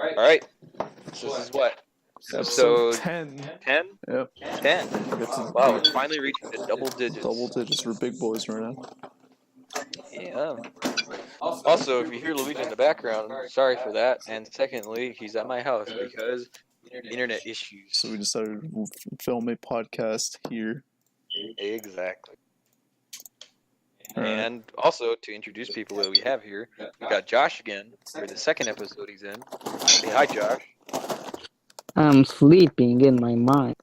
All right. So this is what? Episode Episode 10. 10? Yep. 10. It's Wow, it's finally reaching the double digits. double digits for big boys right now. Yeah. Also, if you hear Luigi in the background, sorry for that. And secondly, he's at my house because internet issues. So we decided to film a podcast here. Exactly. All right. And also, to introduce people that we have here, we got Josh again for the second episode he's in. Say hi, Josh. I'm sleeping in my mind.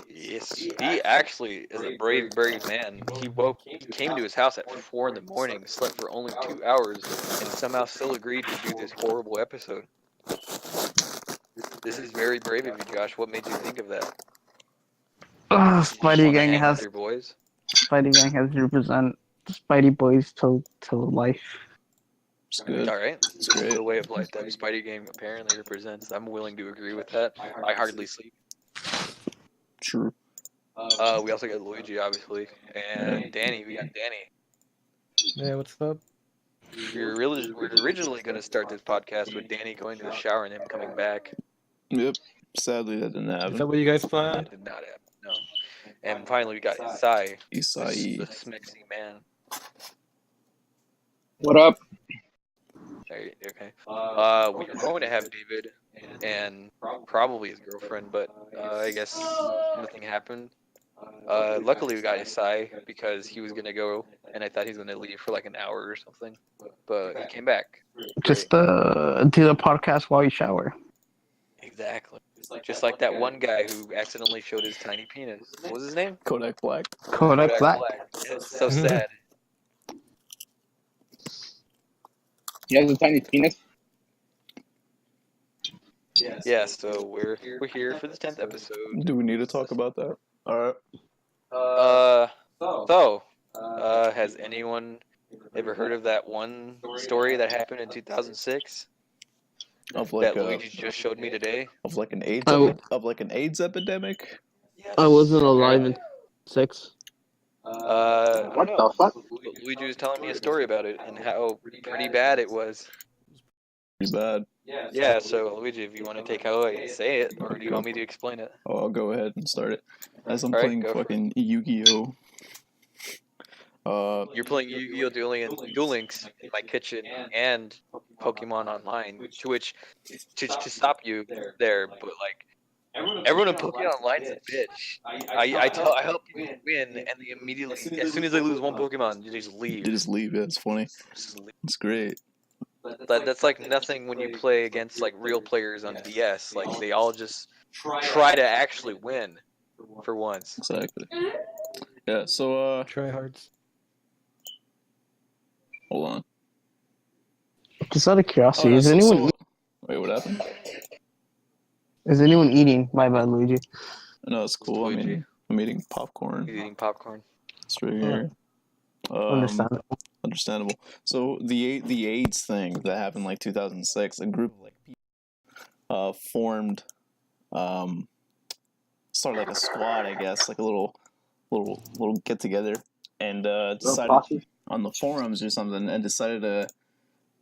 Yes, he actually is a brave man. He came to his house at 4 in the morning, slept for only 2 hours, and somehow still agreed to do this horrible episode. This is very brave of you, Josh. What made you think of that? Spidey gang Hang has with your boys. Spidey gang has to represent SpideyBois to life. It's good. All right, It's this is great. the way of life that Spidey game apparently represents. I'm willing to agree with that. I hardly sleep. True. We also got Luigi, obviously, and Danny. We got Danny. Yeah, what's up? We're originally going to start this podcast with Danny going to the shower and him coming back. Yep. Sadly, that didn't Is that happen. what you guys That planned? did not happen. No. And finally, we got Isai, the Isai. smexy man. What up? Okay. We were going to have David and probably his girlfriend, but I guess nothing happened. Luckily, we got Isai because he was gonna go, and I thought he was gonna leave for like an hour or something, but he came back. Just do the podcast while you shower. Exactly. Just like that one guy who accidentally showed his tiny penis. What was his name? Kodak Black. Kodak Black. It's so sad. He has a tiny penis. Yeah, so we're here for the 10th episode. Do we need to talk about that? All right. Has anyone ever heard of that one story that happened in 2006 Of like that Luigi just showed me today? of like an AIDS Oh. of like an AIDS epidemic. I wasn't alive in 6. What the fuck? Luigi was telling me a story about it and how pretty bad it was. Pretty bad. Yeah, so Luigi, if you want to take away and say it, or do you want me to explain it? Oh, I'll go ahead and start it. As I'm All right, playing go for it. fucking Yu-Gi-Oh. You're playing Yu-Gi-Oh! Duel Links in my kitchen and Pokemon Online, to which to stop you there, but like everyone in Pokemon Online is a bitch. I help you win, and they immediately, as soon as they lose one Pokemon, you just You leave. just leave. Yeah, it's funny. Just leave. It's great. That's like nothing when you play against like real players on DS. Like they all just try to actually win for once. Exactly. Yeah. So Tryhards. hold on. Just out of curiosity, no, is anyone wait, what happened? is anyone eating? My bad, Luigi. No, it's cool. Luigi. I'm eating popcorn. Eating popcorn. It's right here. Understandable. Understandable. So the AIDS thing that happened like 2006, a group of like people formed, started like a squad, I guess, like a little get together, and decided Posse? on the forums or something, and decided to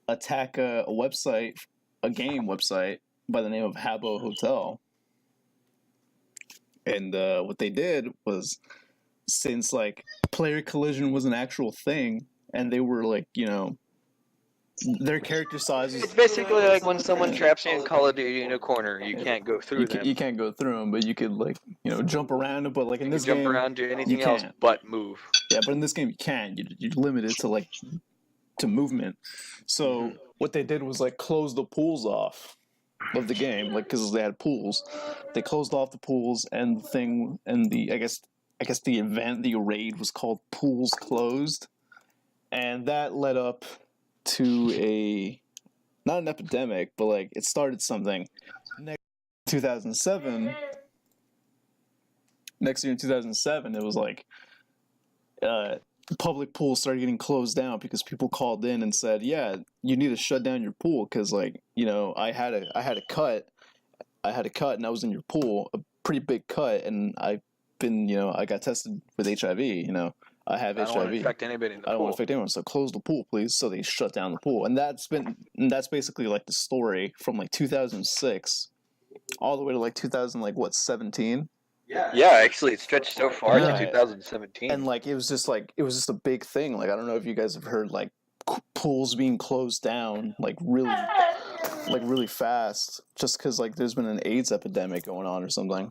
attack a website, a game website by the name of Habbo Hotel. And what they did was, since like player collision was an actual thing, and they were like, you know, their character sizes. It's basically like when someone traps you in Call of Duty in a corner, you can't go through them. You can't go through them, but you could like, you know, jump around. But like in this jump game, around, do anything you else can't. but move. Yeah, but in this game you can. You're limited to like to movement. So what they did was like close the pools off of the game, like because they had pools. They closed off the pools, and the thing, and the I guess the event, the raid was called Pools Closed, and that led up to a not an epidemic, but like it started something. Next 2007. Next year in 2007, it was like public pools started getting closed down because people called in and said, "Yeah, you need to shut down your pool because, like, you know, I had a cut, and I was in your pool, a pretty big cut, and I've been, you know, I got tested with HIV. You know, I have I don't want to HIV. infect anybody in the I don't pool. want to infect anyone, so close the pool, please. So they shut down the pool, and that's basically like the story from like 2006 all the way to like 2000, like what, 17? Yeah, actually, it stretched so far to Yeah. 2017. And like it was just a big thing. Like I don't know if you guys have heard like pools being closed down like really fast just because like there's been an AIDS epidemic going on or something.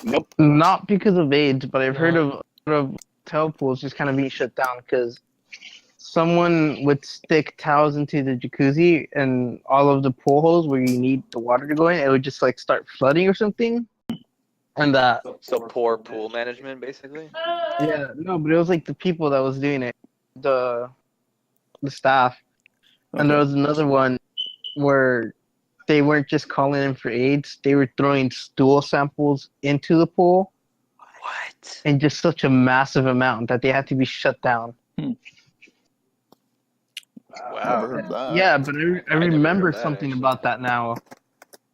Nope. Not because of AIDS, but I've heard of hotel pools just kind of being shut down because someone would stick towels into the jacuzzi and all of the pool holes where you need the water to go in, it would just like start flooding or something. And So poor pool management, basically. yeah, no, but it was like the people that was doing it, the staff. And there Okay. was another one where they weren't just calling in for AIDS; they were throwing stool samples into the pool What? in just such a massive amount that they had to be shut down. Never Wow. heard of that. Yeah, but I never remember heard that, something actually. about that now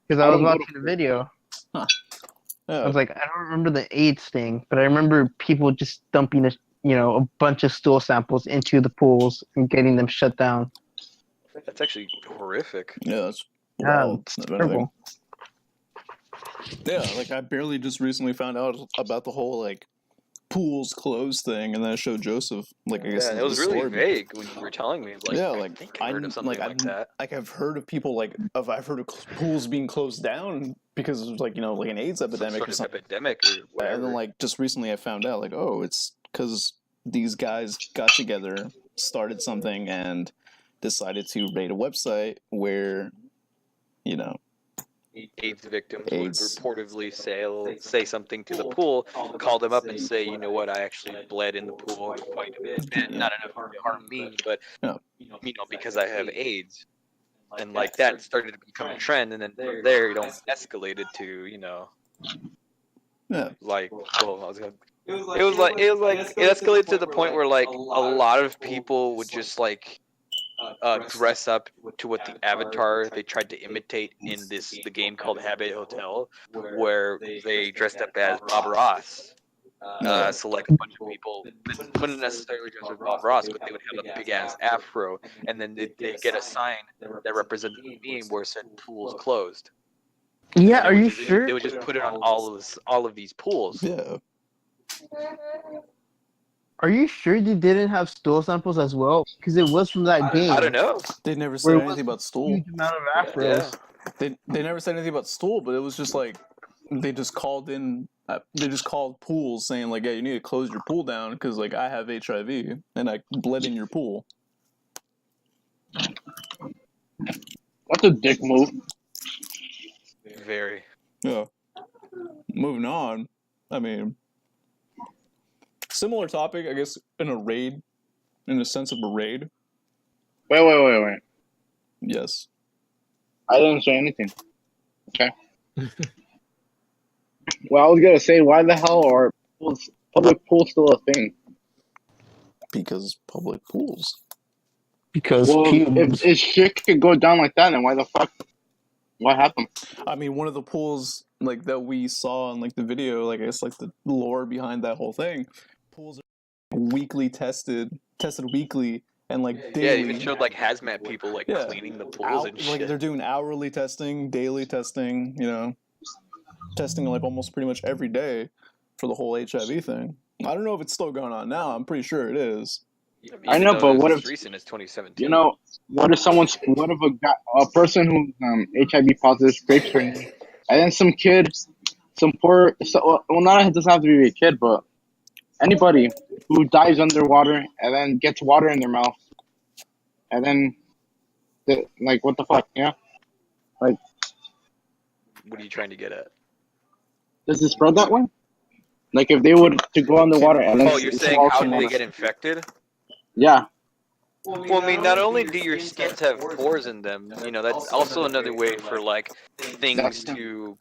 because I I was don't go to watching a video. I Yeah. was like, I don't remember the AIDS thing, but I remember people just dumping a bunch of stool samples into the pools and getting them shut down. That's actually horrific. Yeah, that's Yeah, wild. it's if anything. terrible. Yeah, like I barely just recently found out about the whole like pools closed thing, and then I showed Joseph like I guess Yeah, and the it was really story. vague when you were telling me. Like, Yeah, I like think I heard of something like that. Like I've heard of people I've heard of pools being closed down because of like like an AIDS Some epidemic sort or of something. epidemic or whatever. And then like just recently I found out like, oh, it's because these guys got together, started something, and decided to raid a website where AIDS victims AIDS. would reportedly say something to the pool, call them up and say, you know what, I actually bled in the pool quite a bit, and not enough to harm me, but Yeah. Because I have AIDS, and like that started to become a trend, and then from there, escalated to Yeah. like, well, I was gonna. It escalated to the point where like a lot of people would just like dress up to what the avatar they tried to imitate in the game called Habit Hotel, where they dressed up as Bob Ross. So like a bunch of people wouldn't necessarily dress as Bob Ross, but they would have a big ass afro, and then they get a sign that represented the meme where it said "pools closed." Yeah, And are you They sure? would just put it on all of these pools. Yeah. Are you sure they didn't have stool samples as well? Because it was from that game. I don't know. They never Where said it anything was about a stool. huge amount of afros. Yeah. They never said anything about stool, but it was just like they just called in. They just called pools saying like, "Yeah, you need to close your pool down because like I have HIV and I bled in your pool." That's a dick move. Very. Yeah. Moving on. I mean, similar topic, I guess, in the sense of a raid. Wait. Yes. I didn't say anything. Okay. Well, I was gonna say, why the hell are public pools still a thing? Because public pools. Because Well, pubes. if shit could go down like that, then why the fuck? What happened? I mean, one of the pools like that we saw in like the video, like I guess like the lore behind that whole thing, pools are weekly tested weekly and like daily. Yeah, it even showed like hazmat people like Yeah. cleaning the pools and shit. Like they're doing hourly testing, daily testing, testing like almost pretty much every day for the whole HIV thing. I don't know if it's still going on now. I'm pretty sure it is. I know, but what if recent as 2017? what if a person who's HIV positive scrapes for him, and then some kid, it doesn't have to be a kid, but anybody who dives underwater and then gets water in their mouth, and then like what the fuck, yeah? Like, What are you trying to get at? does it spread that way? Like if they would to go underwater and then You're saying swallow how do someone they else. get infected? Yeah. Well, I mean, not only do your skins have pores in them, that's also another way for like things to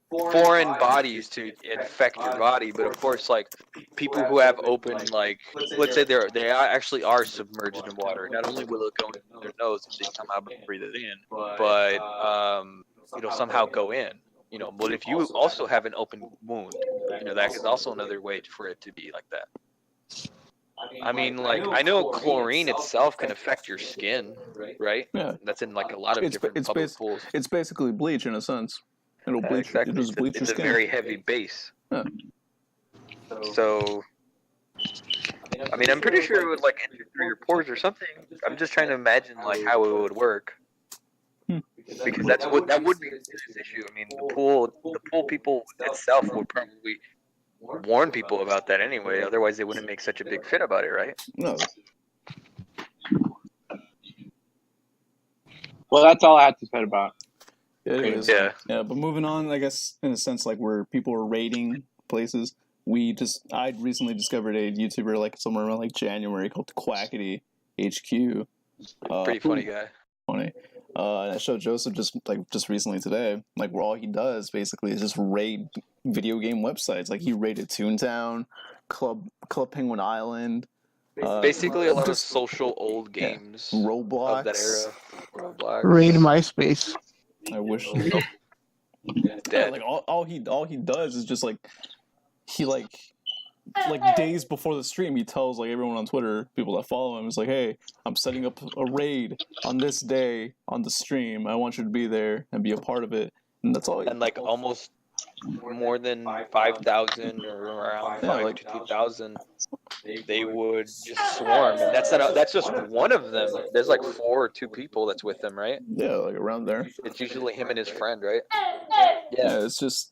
foreign bodies to infect your body. But of course, like people who have open, like let's say actually are submerged in water. Not only will it go in their nose if they somehow breathe it in, but it'll somehow go in. But if you also have an open wound, that is also another way for it to be like that. I mean, like, I know chlorine itself can affect your skin, right? Yeah, That's in like a lot of different public pools. it's basically bleach in a sense. It'll bleach. Exactly. It'll just bleach your It's a skin. very heavy base. Yeah. So, I mean, I'm pretty sure it would like enter through your pores or something. I'm just trying to imagine like how it would work. Because that would be a serious issue. I mean, the pool people itself would probably warn people about that anyway. Otherwise, they wouldn't make such a big fit about it, right? No. Well, that's all I had to say about it. It is. Yeah. Yeah, but moving on, I guess in a sense, like where people are rating places. I recently discovered a YouTuber like somewhere around like January called Quackity HQ. Pretty funny guy. Funny. And I showed Joseph just recently today, like where all he does basically is just raid video game websites. Like he raided Toontown, Club Penguin Island. Basically, a lot of social old games Roblox. of that era. Roblox. Raid MySpace. I wish. Dead. Yeah, like all he does is just like he like days before the stream he tells like everyone on Twitter, people that follow him, is like, hey, I'm setting up a raid on this day on the stream. I want you to be there and be a part of it. And that's all. And like almost more than 5,000 or around 5 to 2,000, they would just swarm. And that's just one of them. There's like 4 or 2 people that's with them, right? Yeah, like around there. It's usually him and his friend, right? Yeah, it's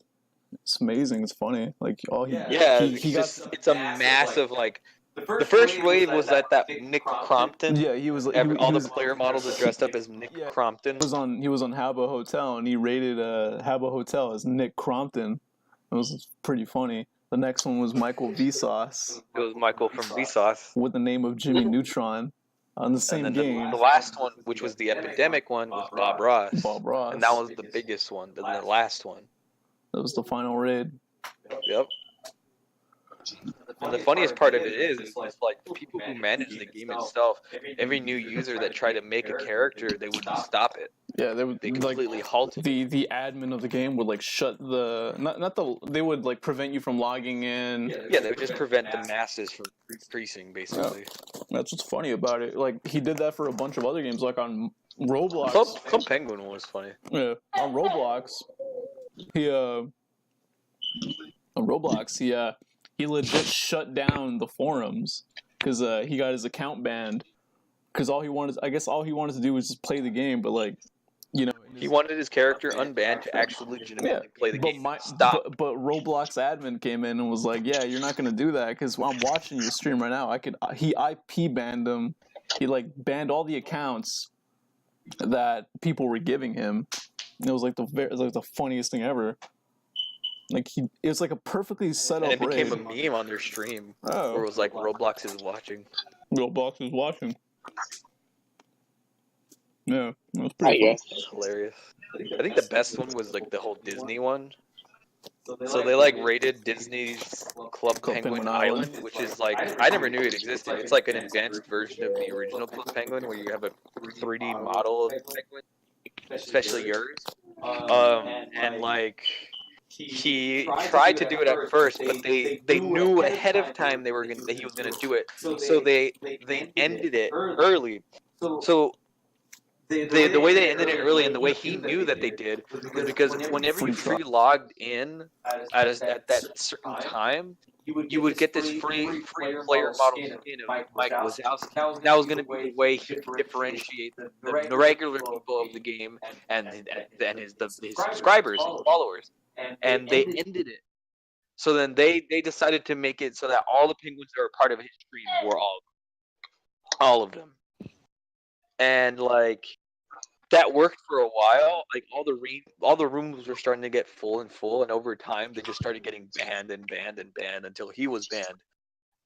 amazing. It's funny. Like it's a massive like. The first wave was that Nick Crompton. Yeah, he was. All the player models are dressed up as Nick Crompton. He was on Habbo Hotel, and he rated Habbo Hotel as Nick Crompton. It was pretty funny. The next one was Michael Vsauce. It was Michael from Vsauce with the name of Jimmy Neutron on the same game. The last one, which was the epidemic one, was Bob Ross. Bob Ross, and that was the biggest one. The last one. That was the final raid. Yep. And the funniest part of it is like the people who manage the game itself. Every new user that tried to make a character, they would stop it. Yeah, they completely halt it. The admin of the game would like shut they would like prevent you from logging in. Yeah, they would just prevent the masses from increasing, basically. Yeah. That's what's funny about it. Like he did that for a bunch of other games, like on Roblox. Club Penguin was funny. Yeah, on Roblox, he legit shut down the forums because he got his account banned. Because all he wanted to do was just play the game, but like, you know, he wanted his character unbanned to actually legitimately play the game. Stop. But Roblox admin came in and was like, "Yeah, you're not gonna do that because I'm watching your stream right now. He IP banned him. He like banned all the accounts that people were giving him. It was like the funniest thing ever. Like it was like a perfectly set up. And it became a meme on their stream. Oh. Where it was like Roblox is watching. Roblox is watching. Yeah, that was pretty fun. That's hilarious. I think the best one was like the whole Disney one. So they like rated Disney's Club Penguin Island, which is like, I never knew it existed. It's like an advanced version of the original Club Penguin where you have a 3D model of the penguin, especially yours. And like, he tried to do it at first, but they knew ahead of time that he was gonna do it. So they ended it early. So the way they ended it early and the way he knew that they did was because whenever you free logged in at that certain time, you would get this free player model skin of Mike Wazowski. That was going to be the way he could differentiate the regular people of the game and his subscribers and followers. And they ended it. So then they decided to make it so that all the penguins that were part of his stream were all of them. And like that worked for a while. Like all the rooms were starting to get full, and over time they just started getting banned until he was banned.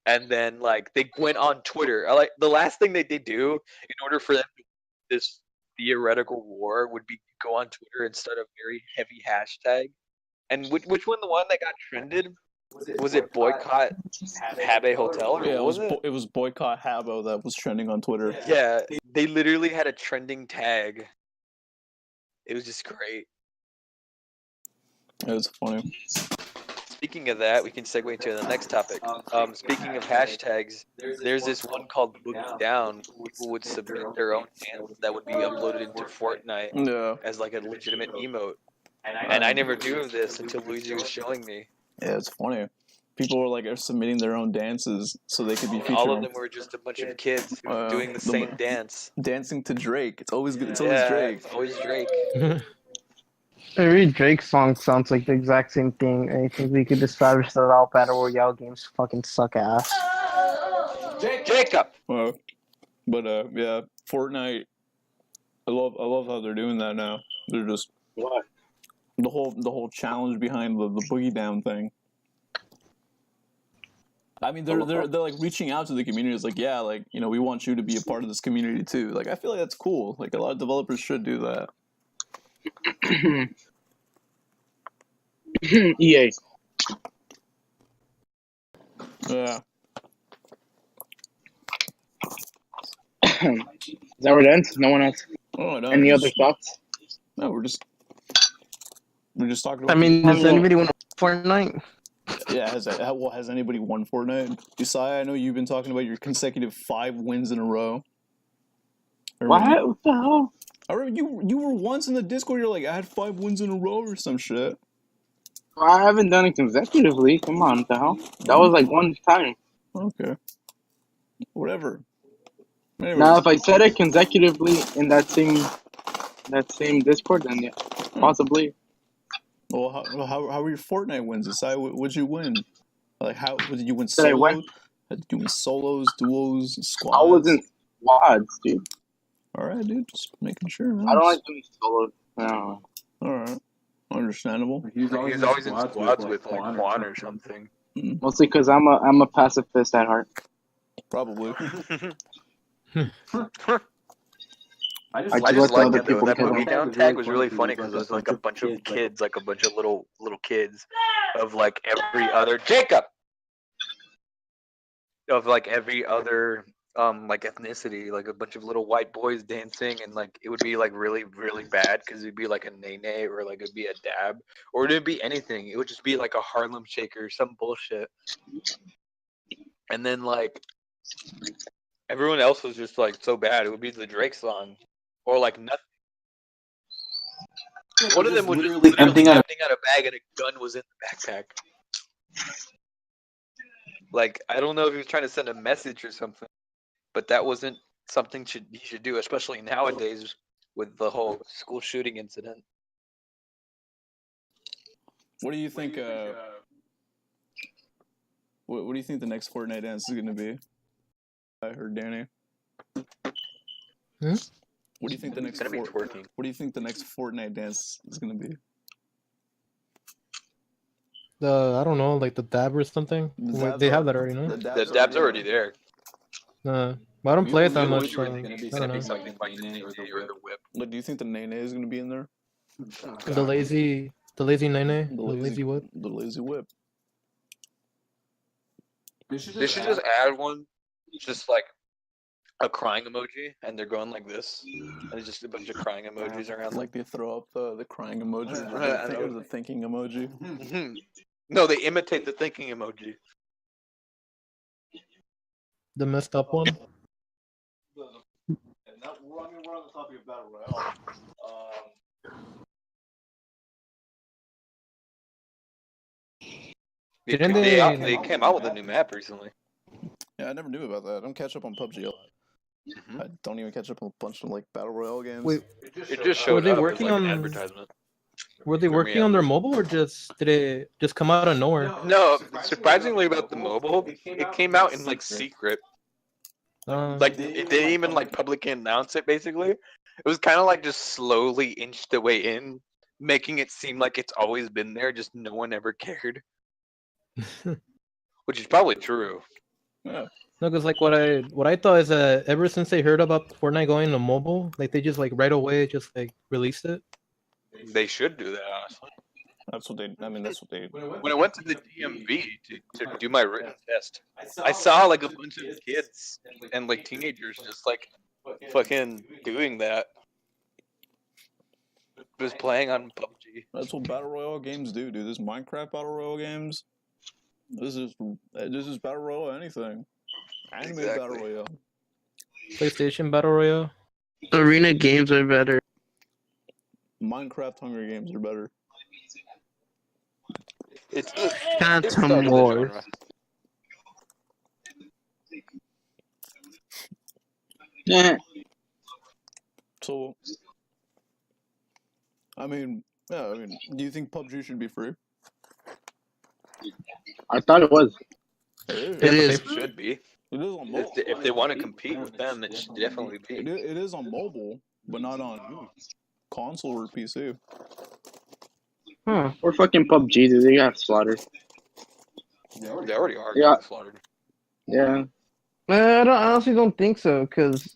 And then like they went on Twitter. Like the last thing they did do in order for them to win this theoretical war would be to go on Twitter and start a very heavy hashtag. And which one, the one that got trended? Was it boycott Habbo Hotel? Or Yeah, what was it? It was boycott Habbo that was trending on Twitter. Yeah, they literally had a trending tag. It was just great. It was funny. speaking of that, we can segue into the next topic. Speaking of hashtags, there's this one called Boogie Down. People would submit their own dance that would be uploaded into Fortnite Yeah. as like a legitimate emote. And I never knew of this until Luigi was showing me. Yeah, it's funny. People were like submitting their own dances so they could be featured. All of them were just a bunch of kids doing the same dance. Dancing to Drake. It's always good. It's always Drake. It's always Drake. Every Drake song sounds like the exact same thing. I think we could establish that all battle royale games fucking suck ass. Jacob. But yeah, Fortnite. I love how they're doing that now. They're just What? the whole challenge behind the boogie down thing. I mean, they're like reaching out to the community. It's like, yeah, like, you know, we want you to be a part of this community too. Like, I feel like that's cool. Like, a lot of developers should do that. EA. Yeah. Is that where it ends? No one else? Oh no. Any other thoughts? No, we're just talking about. I mean, does anybody want Fortnite? Yeah, has anybody won Fortnite? Isaiah, I know you've been talking about your consecutive 5 wins in a row. What the hell? I remember you were once in the Discord. You're like, I had 5 wins in a row or some shit. I haven't done it consecutively. Come on, what the hell? That was like one time. Okay. Whatever. Anyways. Now, if I said it consecutively in that same Discord, then yeah, possibly. Well, how were your Fortnite wins? Decide what'd you win? Like, how did you win? Did I win? Did you win solos, duos, squads? I was in squads, dude. All right, dude. Just making sure. Man. I don't like doing solos. No. All right, understandable. He was always in squads with like Juan or something. Mostly because I'm a pacifist at heart. Probably. I just like it though. That Boogie Down tag was really funny because it was like a bunch of kids, like a bunch of little kids of like every other like every other like ethnicity, like a bunch of little white boys dancing, and like it would be like really really bad because it'd be like a nay or like it'd be a dab or it'd be anything. It would just be like a Harlem Shake or some bullshit, and then like everyone else was just like so bad. It would be the Drake song. Or like nothing. One of them was literally emptying out a bag and a gun was in the backpack. Like, I don't know if he was trying to send a message or something, but that wasn't something he should do, especially nowadays with the whole school shooting incident. What do you think? What do you think the next Fortnite dance is gonna be? I heard Danny. What do you think the next? It's gonna be twerking. What do you think the next Fortnite dance is gonna be? I don't know, like the dab or something. They have that already, no? The dab's already there. Well, I don't play it that much. So, I It's don't gonna be know. something like the Nene or the whip. Like, do you think the Nene is gonna be in there? The lazy nene, the lazy whip. The lazy whip. They should just add one, just like a crying emoji, and they're going like this, and it's just a bunch of crying emojis around. Like they throw up the crying emoji, or the thinking emoji. No, they imitate the thinking emoji. The messed up one. And that, we're on the topic of battle royale. They came out with a new map recently. Yeah, I never knew about that. I don't catch up on PUBG. I don't even catch up on a bunch of like battle royale games. Wait, it just showed were they up working as, like, on an advertisement? Were they working on their mobile, or did it just come out of nowhere? No, surprisingly about the mobile, it came out in like secret. Like they didn't even like publicly announce it. Basically, it was kind of like just slowly inched the way in, making it seem like it's always been there. Just no one ever cared, which is probably true. Yeah. No, because like what I thought is that ever since they heard about Fortnite going to mobile, like they just like right away just like released it. They should do that, honestly. That's what they. I mean, that's what they. When I went to the DMV to do my written test, I saw like a bunch of kids and like teenagers just like fucking doing that. Just playing on PUBG. That's what battle royale games do, dude. There's Minecraft battle royale games. This is battle royale. Anything. Anime battle Exactly. royale. PlayStation Battle Royale. Arena games are better. Minecraft Hunger Games are better. It's Phantom stuck in the Wars. genre. Yeah. So, I mean, yeah. I mean, do you think PUBG should be free? I thought it was. It is. It have to is. pay for It Should be. is on mobile. If they want to compete with them, it should definitely be. It is on mobile, but not on console or PC. Huh. Or fucking PUBG, dude. They got slaughtered. They already are Yeah. getting slaughtered. Yeah. I honestly don't think so, because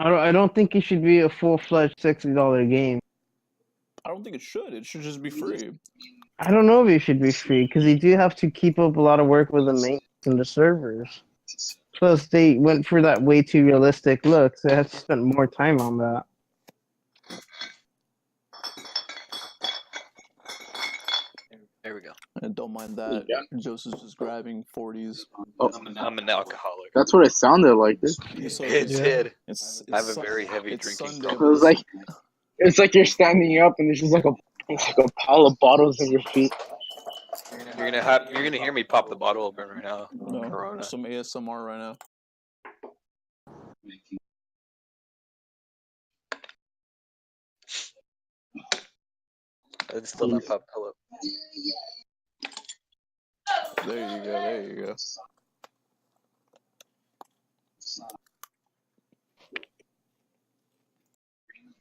I don't think it should be a full-fledged $60 game. I don't think it should. It should just be free. I don't know if it should be free, because they do have to keep up a lot of work with the maintenance and the servers. Plus, they went for that way too realistic look, so they have to spend more time on that. There we go. And don't mind that. Yeah. Joseph's just grabbing 40s. I'm an alcoholic. That's what it sounded like, dude. So It Yeah. did. it's I have a Sun- very heavy it's drinking Sunday. It was like, it's like you're standing up and there's just like a pile of bottles at your feet. You're gonna hear me pop the bottle open right now. No, Corona. some ASMR right now. It's still not popped. Hello. There you go. There you go.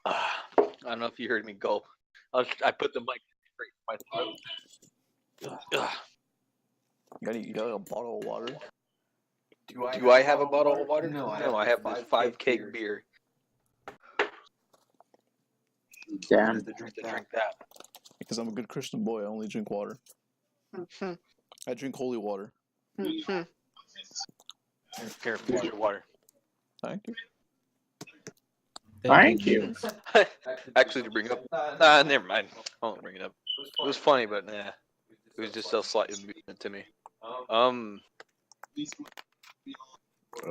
I don't know if you heard me gulp. I put the mic straight in my throat. You got a bottle of water. Do I have a bottle of water? No, I have this 5 keg beer. Damn. To drink that. Because I'm a good Christian boy. I only drink water. I drink holy water. Here, here's your water. Thank you. Thank you. Actually, to bring up, never mind. I won't bring it up. It was funny, but nah, it was just a slight amusement to me.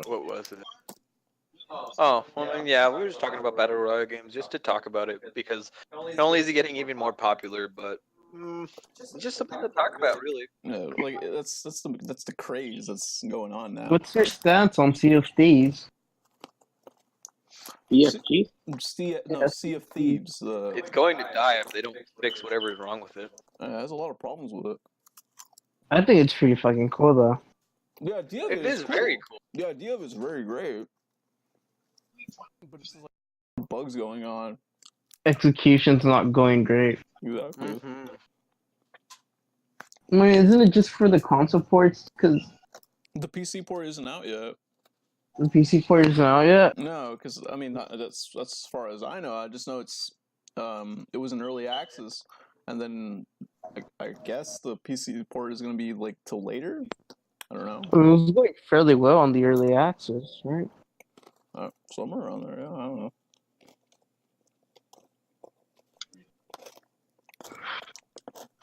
What was it? Oh, well, I mean, yeah, we were just talking about battle royale games just to talk about it because not only is it getting even more popular, but it's just something to talk about, really. No, like that's the craze that's going on now. What's your stance on Sea of Thieves? EFG? Sea of Thieves. It's going to die if they don't fix whatever is wrong with it. Has a lot of problems with it. I think it's pretty fucking cool, though. The idea of It is cool. very cool. The idea of it is very great. But it's just like bugs going on. Execution's not going great. Exactly. Mm-hmm. I mean, isn't it just for the console ports? Because The PC port isn't out yet. the PC port isn't out yet? No, because I mean that's as far as I know. I just know it was in early access, and then I guess the PC port is gonna be like till later. I don't know. It was going fairly well on the early access, right? Somewhere around there. Yeah, I don't know.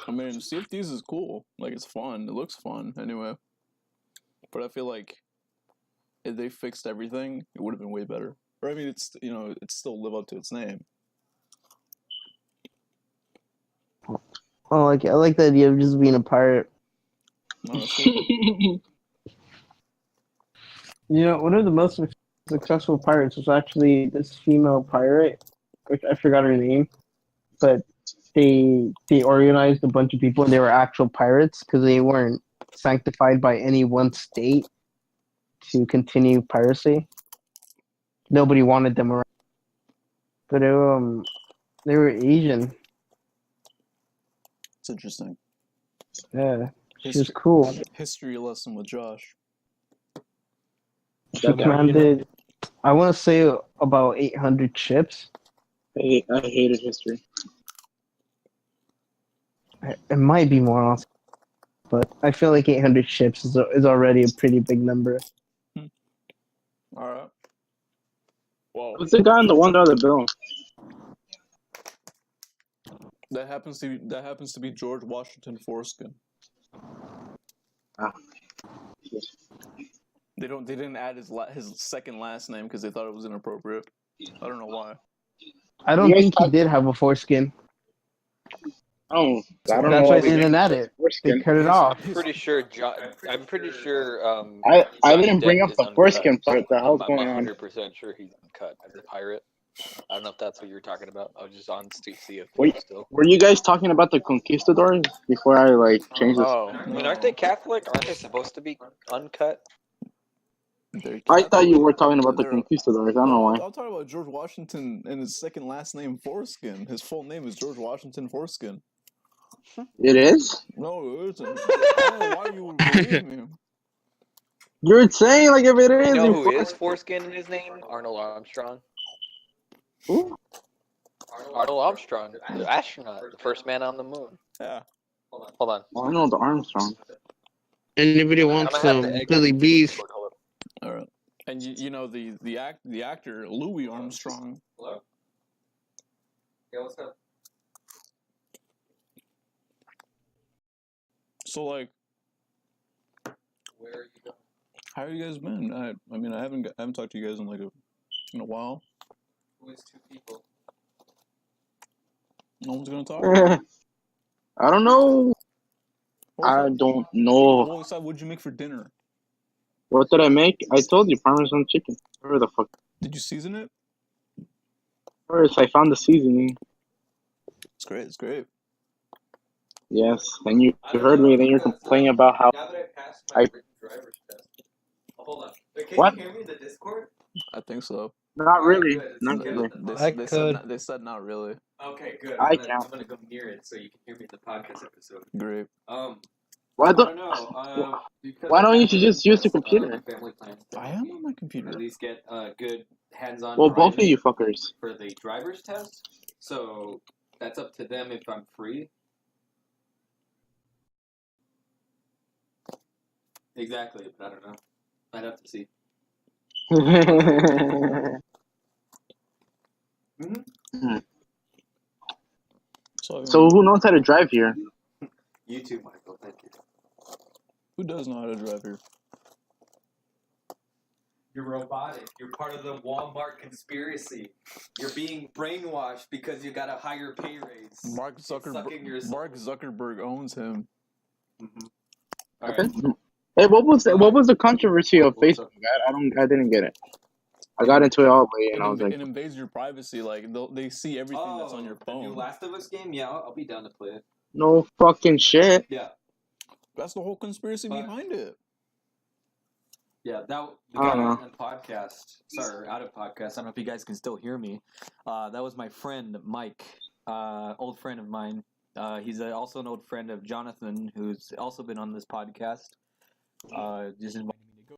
I mean, Sea of Thieves is cool. Like, it's fun. It looks fun, anyway. But I feel like if they fixed everything, it would have been way better. Or I mean, it's still live up to its name. Oh, I like the idea of just being a pirate. Honestly. You know, one of the most successful pirates was actually this female pirate, which I forgot her name, but they organized a bunch of people and they were actual pirates because they weren't sanctified by any one state to continue piracy. Nobody wanted them around, but they were Asian. It's interesting. Yeah, she was cool. History lesson with Josh. She commanded, I want to say, about 800 ships. I hated history. It might be more awesome, but I feel like 800 ships is already a pretty big number. Alright. Well, What's the guy on the $1 bill? That happens to be George Washington Foreskin. Ah. They didn't add his second last name because they thought it was inappropriate. I don't know why. I don't think he did have a foreskin. Oh, I don't That's know. why they didn't add it. They cut it off. I'm pretty sure. I'm pretty sure. I Johnny didn't bring Depp up is the uncut. foreskin part. The hell's I'm going on? 100% sure he's uncut as a pirate. I don't know if that's what you were talking about. I was just on sea of Wait, things still. were you guys talking about the conquistadors before I like changed this? Oh, I mean, aren't they Catholic? Aren't they supposed to be uncut? I thought you were talking about the conquistadors. I don't know why. I'm talking about George Washington and his second last name Foreskin. His full name is George Washington Foreskin. It is? No, it isn't. I don't know why you would believe me. You're saying like if it is. You know who is foreskin in his name? Arnold Armstrong. Who? Arnold Armstrong, the astronaut, the first man on the moon. Yeah. Hold on. Arnold Armstrong. Anybody wants I'm gonna have some to egg Billy on Bees? Discord, hold up. All right. And you know the actor Louis Armstrong. Hello. Yeah, what's up? So like, Where are you going? how have you guys been? I mean I haven't talked to you guys in a while. Who is two people? No one's gonna talk. I don't know. I don't know. What'd you make for dinner? What did I make? I told you, Parmesan chicken. Where the fuck? Did you season it? First, I found the seasoning. It's great. It's great. Yes, and you heard me. Then you're complaining about how. Now that I passed my written driver's test. Oh, hold on. Wait, can What? you hear me in the Discord? I think so. Not really. Good. Not Good. really. They said not really. Okay, good. I I'm can't. gonna go near it so you can hear me in the podcast episode. Great. Why I don't? don't know. Because Why don't you I have just use the less, computer? Family plans that I would am be- on my computer. At least get good hands-on. Well, both of driving you fuckers. for the driver's test. So that's up to them if I'm free. Exactly, but I don't know. I'd have to see. So who knows how to drive here? You too, Michael. Thank you. Who does know how to drive here? You're robotic. You're part of the Walmart conspiracy. You're being brainwashed because you got a higher pay raise. Mark Zuckerberg owns him. All Okay. right. Hey, what was the controversy of Facebook? I didn't get it. I got into it all the way, and I was like, It invades your privacy. Like they see everything that's on your The new phone. Last of Us game? Yeah, I'll be down to play it. no fucking shit. Yeah. That's the whole conspiracy behind it. Yeah, the I guy don't know. on the podcast, sorry, out of podcast, I don't know if you guys can still hear me. That was my friend, Mike, old friend of mine. He's also an old friend of Jonathan, who's also been on this podcast. Just invited me to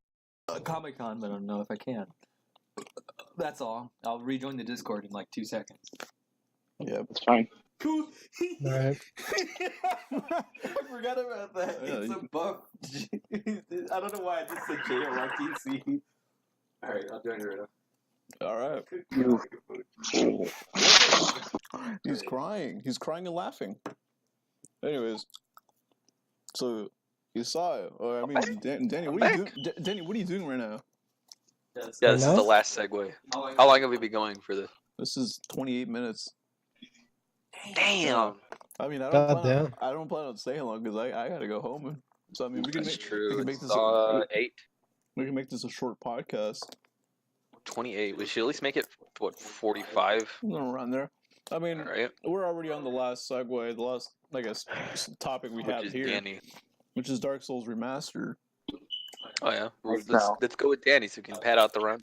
go to Comic-Con, but I don't know if I can. That's all. I'll rejoin the Discord in like 2 seconds. Yeah. It's fine. Cool. Alright. I forgot about that. Yeah, It's a buff. I don't know why I just said JLRTC. Alright, I'll join you right now. All right. You. He's crying. He's crying and laughing. Anyways, so you saw it. Or I mean, Danny, what are you doing? Danny, what are you doing right now? Yeah, this is No? the last segue. How long have we been going for this? This is 28 minutes. Damn. I mean, I Goddamn. don't plan on staying long because I gotta go home. And, so I mean, we can That's make true. we can make It's, this 8. we can make this a short podcast. 28. We should at least make it, what, 45? Around there. I mean, Alright. we're already on the last segue, the last, I guess, topic we Which have is here, Danny. which is Dark Souls Remastered. Oh, yeah. Now. Let's go with Danny so we can pad out the run.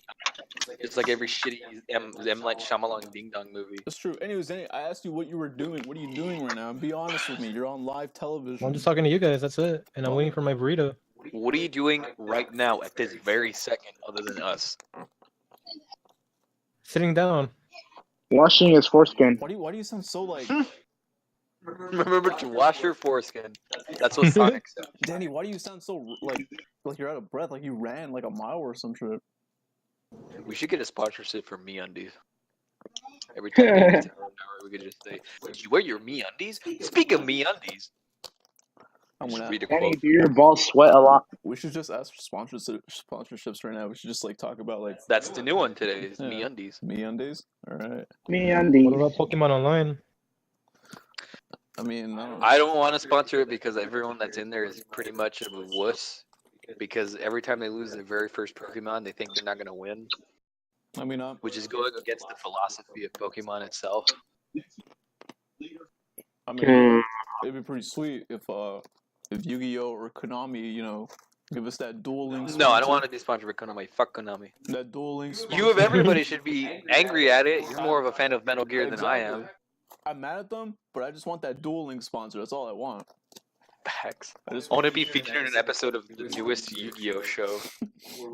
It's like every shitty M. Night Shyamalan Ding Dong movie. That's true. Anyways, Danny, I asked you what you were doing. What are you doing right now? Be honest with me. You're on live television. I'm just talking to you guys. That's it. And I'm waiting for my burrito. What are you doing right now at this very second other than us? Sitting down. Washing his foreskin. Why do you sound so like Remember to wash your foreskin. That's what Sonic said. Danny? Why do you sound so like you're out of breath? Like you ran like a mile or some shit. We should get a sponsorship for MeUndies. Every time we we could just say, "Did you wear your MeUndies?" Speak of MeUndies, I'm just gonna. read a Danny, quote. do your balls sweat a lot? We should just ask for sponsorships right now. We should just like talk about like That's the new one today. Is Yeah. MeUndies. MeUndies. All right. Me What undies. about Pokemon Online? I mean, I don't want to sponsor it because everyone that's in there is pretty much of a wuss. Because every time they lose their very first Pokemon, they think they're not gonna win, I mean, which is going against the philosophy of Pokemon itself. I mean, it'd be pretty sweet if Yu-Gi-Oh or Konami, give us that Duel Link. No, I don't want to be sponsored by Konami. Fuck Konami. That Duel Link. You of everybody should be angry at it. You're more of a fan of Metal Gear than I am. I'm mad at them, but I just want that Duel Link sponsor. That's all I want. Facts. I just I want to be featured in an episode of the newest Yu-Gi-Oh show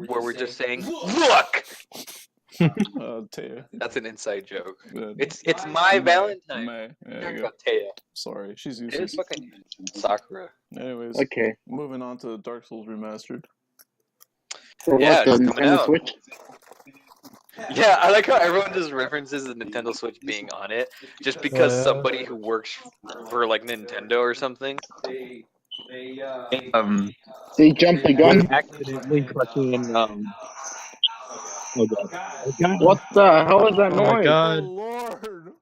where we're just saying, "Look!" Taya. That's an inside joke. Good. It's my Valentine. May. There Talking you go. about Taya. Sorry, she's It's useless. fucking Sakura. Anyways, Okay. moving on to Dark Souls Remastered. For Yeah, what, the it's coming Nintendo out. Switch? Yeah, I like how everyone just references the Nintendo Switch being on it just because Yeah. somebody who works for like Nintendo or something. They jumped the gun. accidentally fucking oh god. What the hell is that Oh my noise? god. Oh Lord!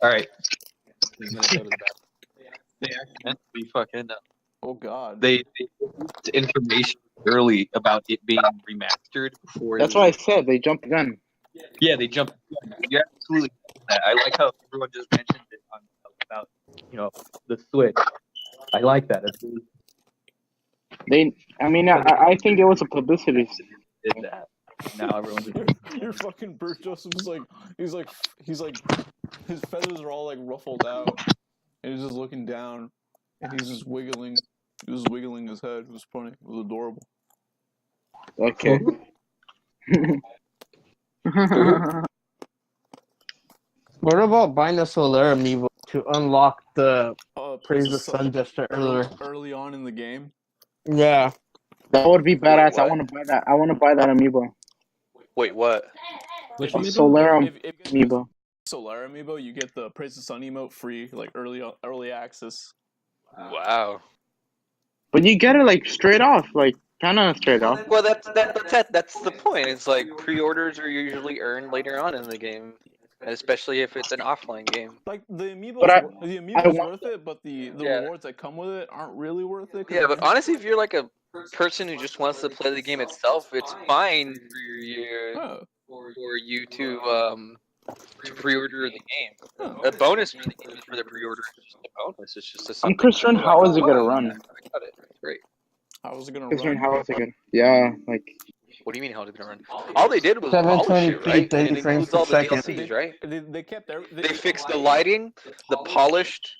All right. I'm gonna go to the bathroom. They accidentally fucking Oh God! they released information early about it being remastered before. That's why I said they jumped the gun. Yeah, they jumped. You're absolutely right. I like how everyone just mentioned it about the Switch. I like that. It's really I think it was a publicity. did that. Now everyone's Your fucking Bert Joseph's like he's like his feathers are all like ruffled out, and he's just looking down, and he's just wiggling. He was wiggling his head. It was funny. It was adorable. Okay. What about buying the Solar Amiibo to unlock the Praise the Princess Sun gesture earlier? early on in the game. Yeah. That would be badass. I what? want to buy that. I want to buy that amiibo. Wait, what? Which A amiibo? Solarum If you get the amiibo. Solar Amiibo, you get the Praise the Sun emote free, like early access. Wow. But you get it like straight off, like kind of straight off. Well, that's the point. It's like pre-orders are usually earned later on in the game, especially if it's an offline game. Like the amiibo's, But the amiibo's want- worth it, but the Yeah. rewards that come with it aren't really worth it. 'cause Yeah, but honestly, if you're like a person who just wants to play the game itself, it's fine for you to pre-order the game. A bonus for the game is for the pre-order. It's just a bonus. It's just a I'm something concerned you're how like, is it gonna "Oh, run? I got it. It's great." How is it gonna Concerned run? how is it gonna? Yeah, like What do you mean how it's gonna run? All they did was polish it, 720p, right? 30 And it frames includes per all the second. DLCs, right? They kept They fixed the lighting, they polished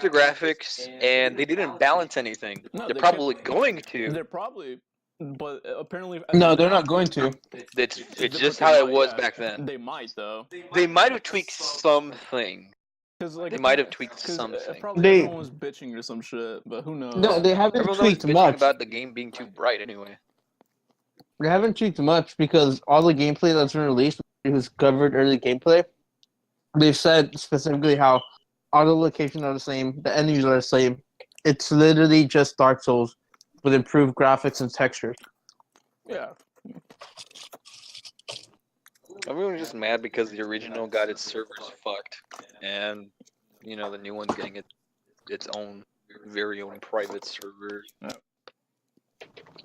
the graphics, and they didn't balance anything. No, They're they probably going to. They're probably, but apparently. No, they're not going to. It's just how it was back then. They might though, They might have tweaked something. because like They might have tweaked 'cause, something. Probably They- everyone was bitching or some shit, but who knows? No, they haven't Everyone's always tweaked bitching much. about the game being too bright anyway. They haven't tweaked much because all the gameplay that's been released, who's covered early gameplay, they've said specifically how all the locations are the same, the enemies are the same. It's literally just Dark Souls with improved graphics and textures. Yeah. Everyone's just mad because the original got its servers fucked, and the new one's getting its own very own private server.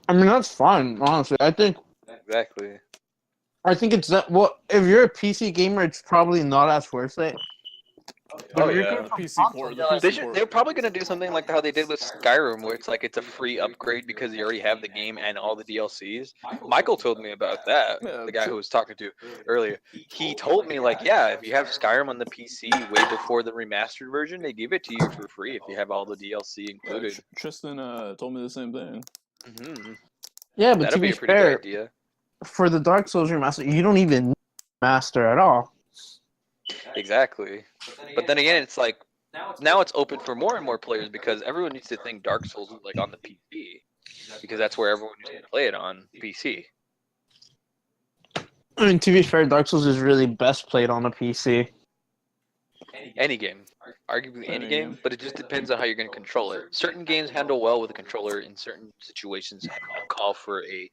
I mean, that's fine, honestly. I think Exactly. it's that. Well, if you're a PC gamer, it's probably not as worth it. Oh if you're yeah. coming The from PC console, port. yeah, The like- They PC should, port. they're probably gonna do something like how they did with Skyrim, where it's like it's a free upgrade because you already have the game and all the DLCs. Michael told me about that. Yeah, The guy who was talking to earlier, he told me like, yeah, if you have Skyrim on the PC way before the remastered version, they give it to you for free if you have all the DLC Yeah, included. Tristan told me the same thing. Hmm Yeah, but That'd to be be a pretty fair, good idea. for the Dark Souls remaster, you don't even master at all. Exactly. But then again, it's like now it's open for more and more players because everyone needs to think Dark Souls is like on the PC because that's where everyone used to play it on PC. I mean, to be fair, Dark Souls is really best played on a PC. Any game, arguably any Any game, game. but it just depends on how you're going to control it. Certain games handle well with a controller. In certain situations, call for a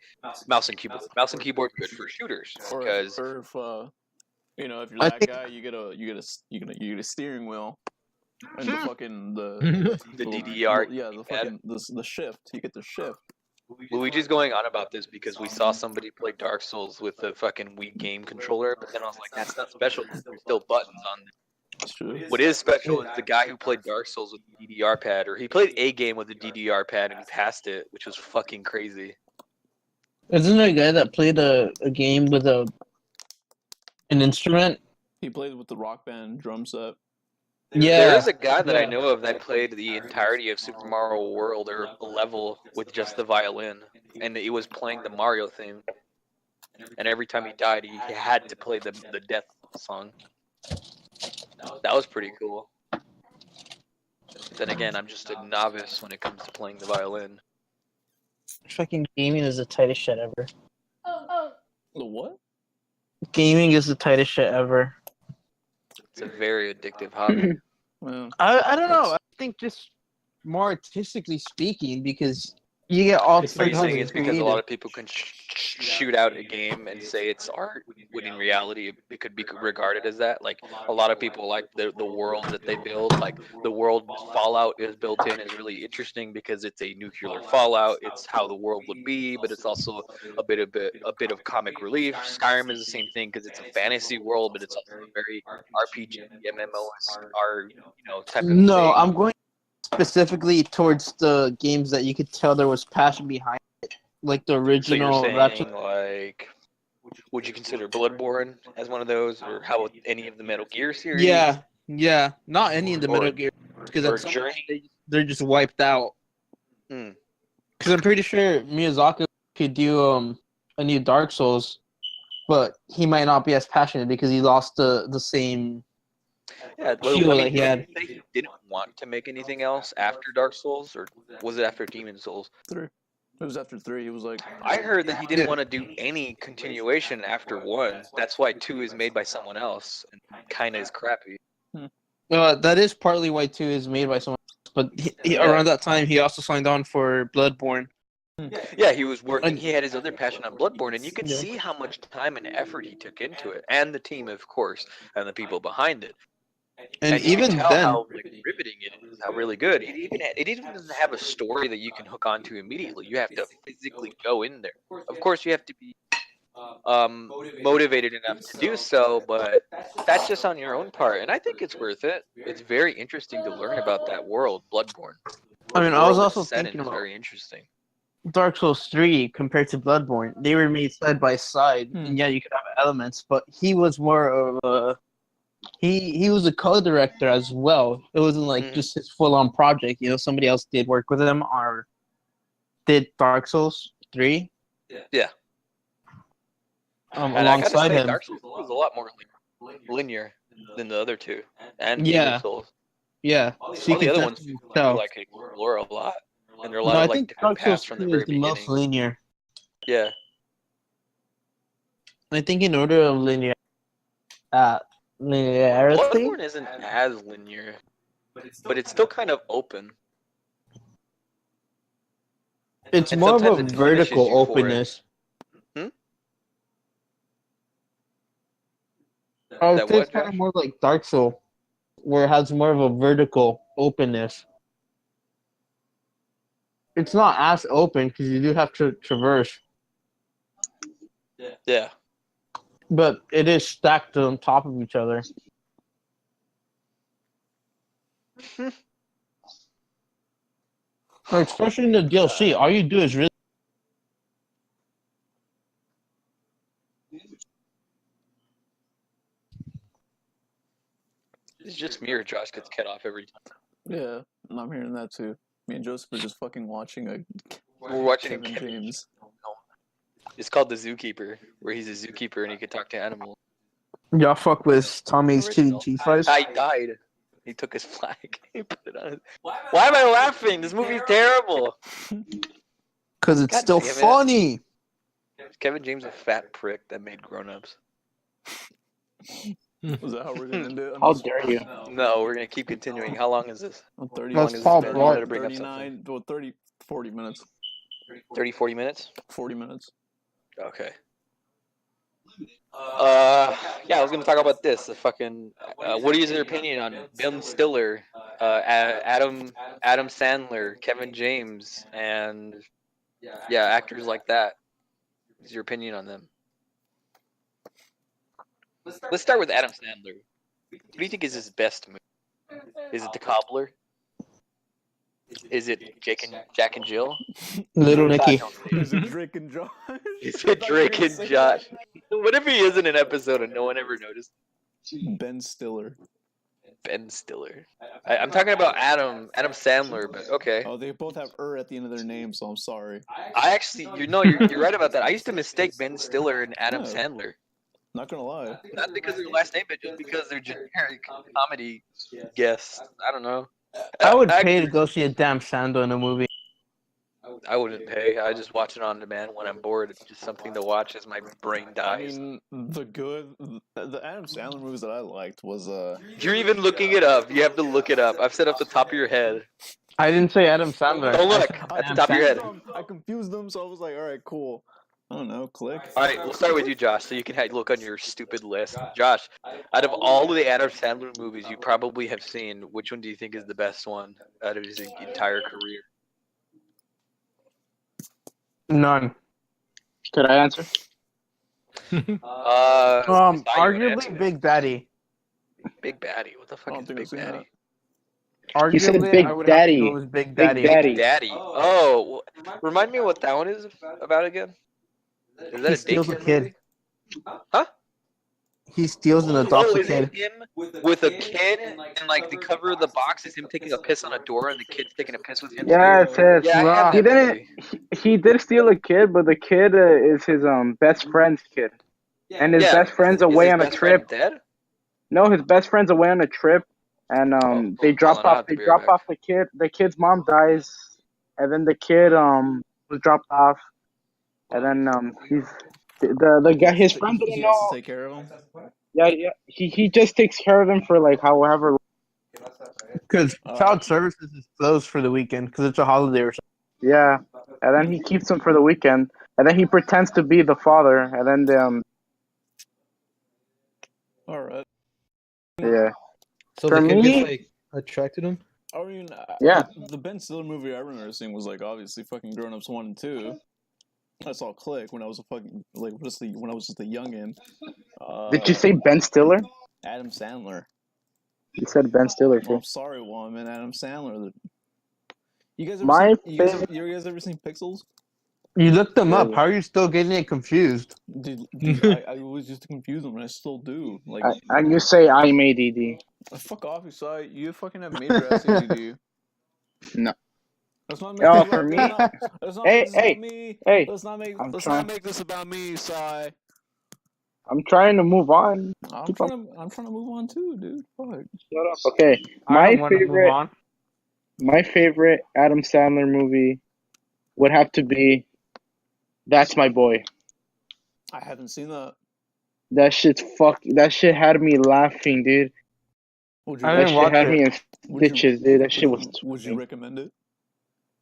mouse and keyboard. Mouse and keyboard good for shooters because Or if you know, if you're I that think- guy, you get a steering wheel and the fucking the DDR. yeah, the fucking the shift. You get the shift. Luigi's going on about this because we saw somebody play Dark Souls with the fucking Wii game controller, but then I was like, that's not special. There's still buttons on there. That's true. What is special is the guy who played Dark Souls with the DDR pad, or he played a game with the DDR pad and he passed it, which was fucking crazy. Isn't there a guy that played a game with an instrument? He played with the Rock Band drum set. Yeah. There is a guy that I know of that played the entirety of Super Mario World or a level with just the violin, and he was playing the Mario theme. And every time he died, he had to play the death song. That was pretty cool. Then again, I'm just a novice when it comes to playing the violin. Fucking gaming is the tightest shit ever. The what? Gaming is the tightest shit ever. It's a very addictive hobby. Well, I don't know. I think just more artistically speaking, because you get all It's Are you like saying how it's because a lot of people can shoot out a game and say it's art, when in reality it could be regarded as that? Like, a lot of people like the world that they build. Like, the world Fallout is built in is really interesting because it's a nuclear fallout. It's how the world would be, but it's also a bit of comic relief. Skyrim is the same thing because it's a fantasy world, but it's also a very RPG, MMO type of No, thing. I'm going specifically towards the games that you could tell there was passion behind it, like the So original you're Ratchet. saying, like, would you consider Bloodborne as one of those, or how about any of the Metal Gear series? Yeah, not any of the Or- Metal Gear, because or at some Journey? point they're just wiped out. Hmm. Because I'm pretty sure Miyazaki could do a new Dark Souls, but he might not be as passionate because he lost the same. Yeah, Feel that he had. They didn't want to make anything else after Dark Souls, or was it after Demon Souls? 3. It was after 3. It was like I heard that he didn't want to do any continuation after 1. That's why 2 is made by someone else, and kind of is crappy. That is partly why 2 is made by someone else, but around that time he also signed on for Bloodborne. Yeah, he was working. He had his other passion on Bloodborne, and you could see how much time and effort he took into it, and the team, of course, and the people behind it. And you even can tell then, how riveting it is, how really good. It even doesn't have a story that you can hook onto immediately. You have to physically go in there. Of course, you have to be motivated enough to do so, but that's just on your own part, and I think it's worth it. It's very interesting to learn about that world, Bloodborne. I mean, The I was world also it's set in thinking is about very interesting. Dark Souls 3 compared to Bloodborne. They were made side by side, and yeah, you could have elements, but he was more of a he was a co-director as well. It wasn't like just his full-on project. You know, somebody else did work with him or did Dark Souls 3. Yeah. And Alongside I gotta say, him. Dark Souls was a lot more linear than the other two, and Yeah. Demon Souls. Yeah. So All the other ones feel like explore a lot, and there are a lot No, I of like think different Dark Souls paths from the 2 very is the most beginning. linear. Yeah. I think in order of linearity. Bloodborne isn't as linear, but it's still kind of open. It's And more of a sometimes it punishes vertical you for it. openness. Hmm? I would That say what, it's kind of Josh? more like Dark Souls, where it has more of a vertical openness. It's not as open because you do have to traverse, Yeah. but it is stacked on top of each other. Like, especially in the DLC, all you do is really. It's just me or Josh gets cut off every time. yeah, and I'm hearing that too. Me and Joseph are just fucking watching a We're watching Kevin James. It's called The Zookeeper, where he's a zookeeper and he can talk to animals. Y'all fuck with Tommy's Original. G5s? I died. He took his flag. He put it on his... Why am I laughing? This movie's terrible. Because it's God still damn it. funny. Kevin James a fat prick that made Grown Ups. Is that how we're gonna end it? How dare you? No, we're gonna keep continuing. How long is this? 30, How long That's has Paul this been? I Blart. wanted to bring up something. 39, well, 30, 40 minutes. 30, 40 minutes? 40 minutes. Okay. Yeah, I was gonna talk about this. The fucking. What is your opinion on Ben Stiller, Adam Sandler, Kevin James, and yeah, actors like that? What's your opinion on them? Let's start with Adam Sandler. What do you think is his best movie? Is it The Cobbler? Is it Jack and Jill? Little God, Nicky. don't say it. Is it Drake and Josh? Is it Drake and Josh? What if he is in an episode and no one ever noticed? Ben Stiller. Ben Stiller. I'm talking about Adam Sandler, but okay. Oh, they both have at the end of their name, so I'm sorry. I actually, you're right about that. I used to mistake Ben Stiller and Adam Yeah. Sandler. Not gonna lie. Not because of their last name, but just because they're generic comedy guests. I don't know. I would pay to go see a damn Sandler in a movie. I wouldn't pay. I just watch it on demand when I'm bored. It's just something to watch as my brain I dies. mean, the Adam Sandler movies that I liked was You're even looking it up. You have to look it up. I've said off the top of your head. I didn't say Adam Sandler. Don't look I at the said top of your head. I confused them, so I was like, all right, cool. I don't know, click. All right, we'll start with you, Josh, so you can look on your stupid list. Josh, out of all of the Adam Sandler movies you probably have seen, which one do you think is the best one out of his entire career? None. Could I answer? Arguably Big Daddy. Big Baddie. What the I fuck don't is think Big I've seen Baddie? Arguably, You said Big I would Daddy. have to go with Big Big Daddy. Daddy. Big Daddy. Oh, remind me what that one is about again. Is that He a steals a daycare kid. movie? Huh? He steals and adopts Oh, a is it kid. him with a kid and like the cover of the box is him taking a piss on a door and the kid's taking a piss with him? Yes, yes. Yeah, I have He that didn't. movie. He did steal a kid, but the kid is his best friend's kid, and his Yeah, best friend's is away his on a best friend trip. dead? No, his best friend's away on a trip, and they drop hold on, I'll off. have to They be right drop back. off the kid. The kid's mom dies, and then the kid was dropped off, and then he's the guy. His friend didn't He has to know. take care of him. Yeah, yeah. He just takes care of him for like however. Because child services is closed for the weekend because it's a holiday or something. Yeah, and then he keeps him for the weekend, and then he pretends to be the father, and then All right. yeah. So For the kid me- gets like attracted to him. I mean, Yeah. The Ben Stiller movie I remember seeing was like obviously fucking Grown Ups 1 and 2. I saw Click when I was when I was just a youngin. Did you say Ben Stiller? Adam Sandler? You said Ben Stiller Oh, too. I'm sorry, woman. Adam Sandler. You guys ever My seen? You guys ever seen Pixels? You looked them up. Yeah. How are you still getting it confused? Dude, I was just confused them, and I still do. Like, And you say I'm ADD. fuck off, you side. You fucking have major ass ADD. No. Let's not Oh, make for this me- about, let's not Hey, make this hey, about me. hey, Let's not make I'm let's trying- not make this about me, Sai. I'm trying to move on. I'm trying to move on too, dude. Fuck. Shut up. Okay. I My don't want to move favorite on. my favorite Adam Sandler movie would have to be That's My Boy. I haven't seen that. That shit had me laughing, dude. Would I That didn't shit watch had it. me in stitches, dude. That shit was. Would you recommend it?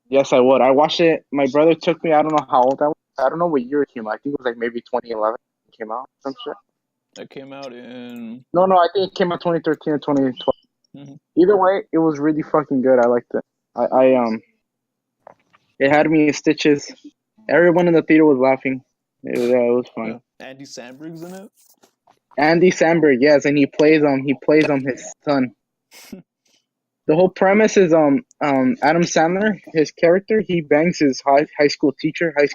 Yes, I would. I watched it. My brother took me. I don't know how old I was. I don't know what year it came out. I think it was like maybe 2011. It came out. Some shit. It came out in. No, I think it came out 2013 or 2012. Mhm. Either way, it was really fucking good. I liked it. It had me in stitches. Everyone in the theater was laughing. It was fun. Andy Samberg's in it. Andy Samberg, yes, and he plays his son. The whole premise is Adam Sandler, his character, he bangs his high school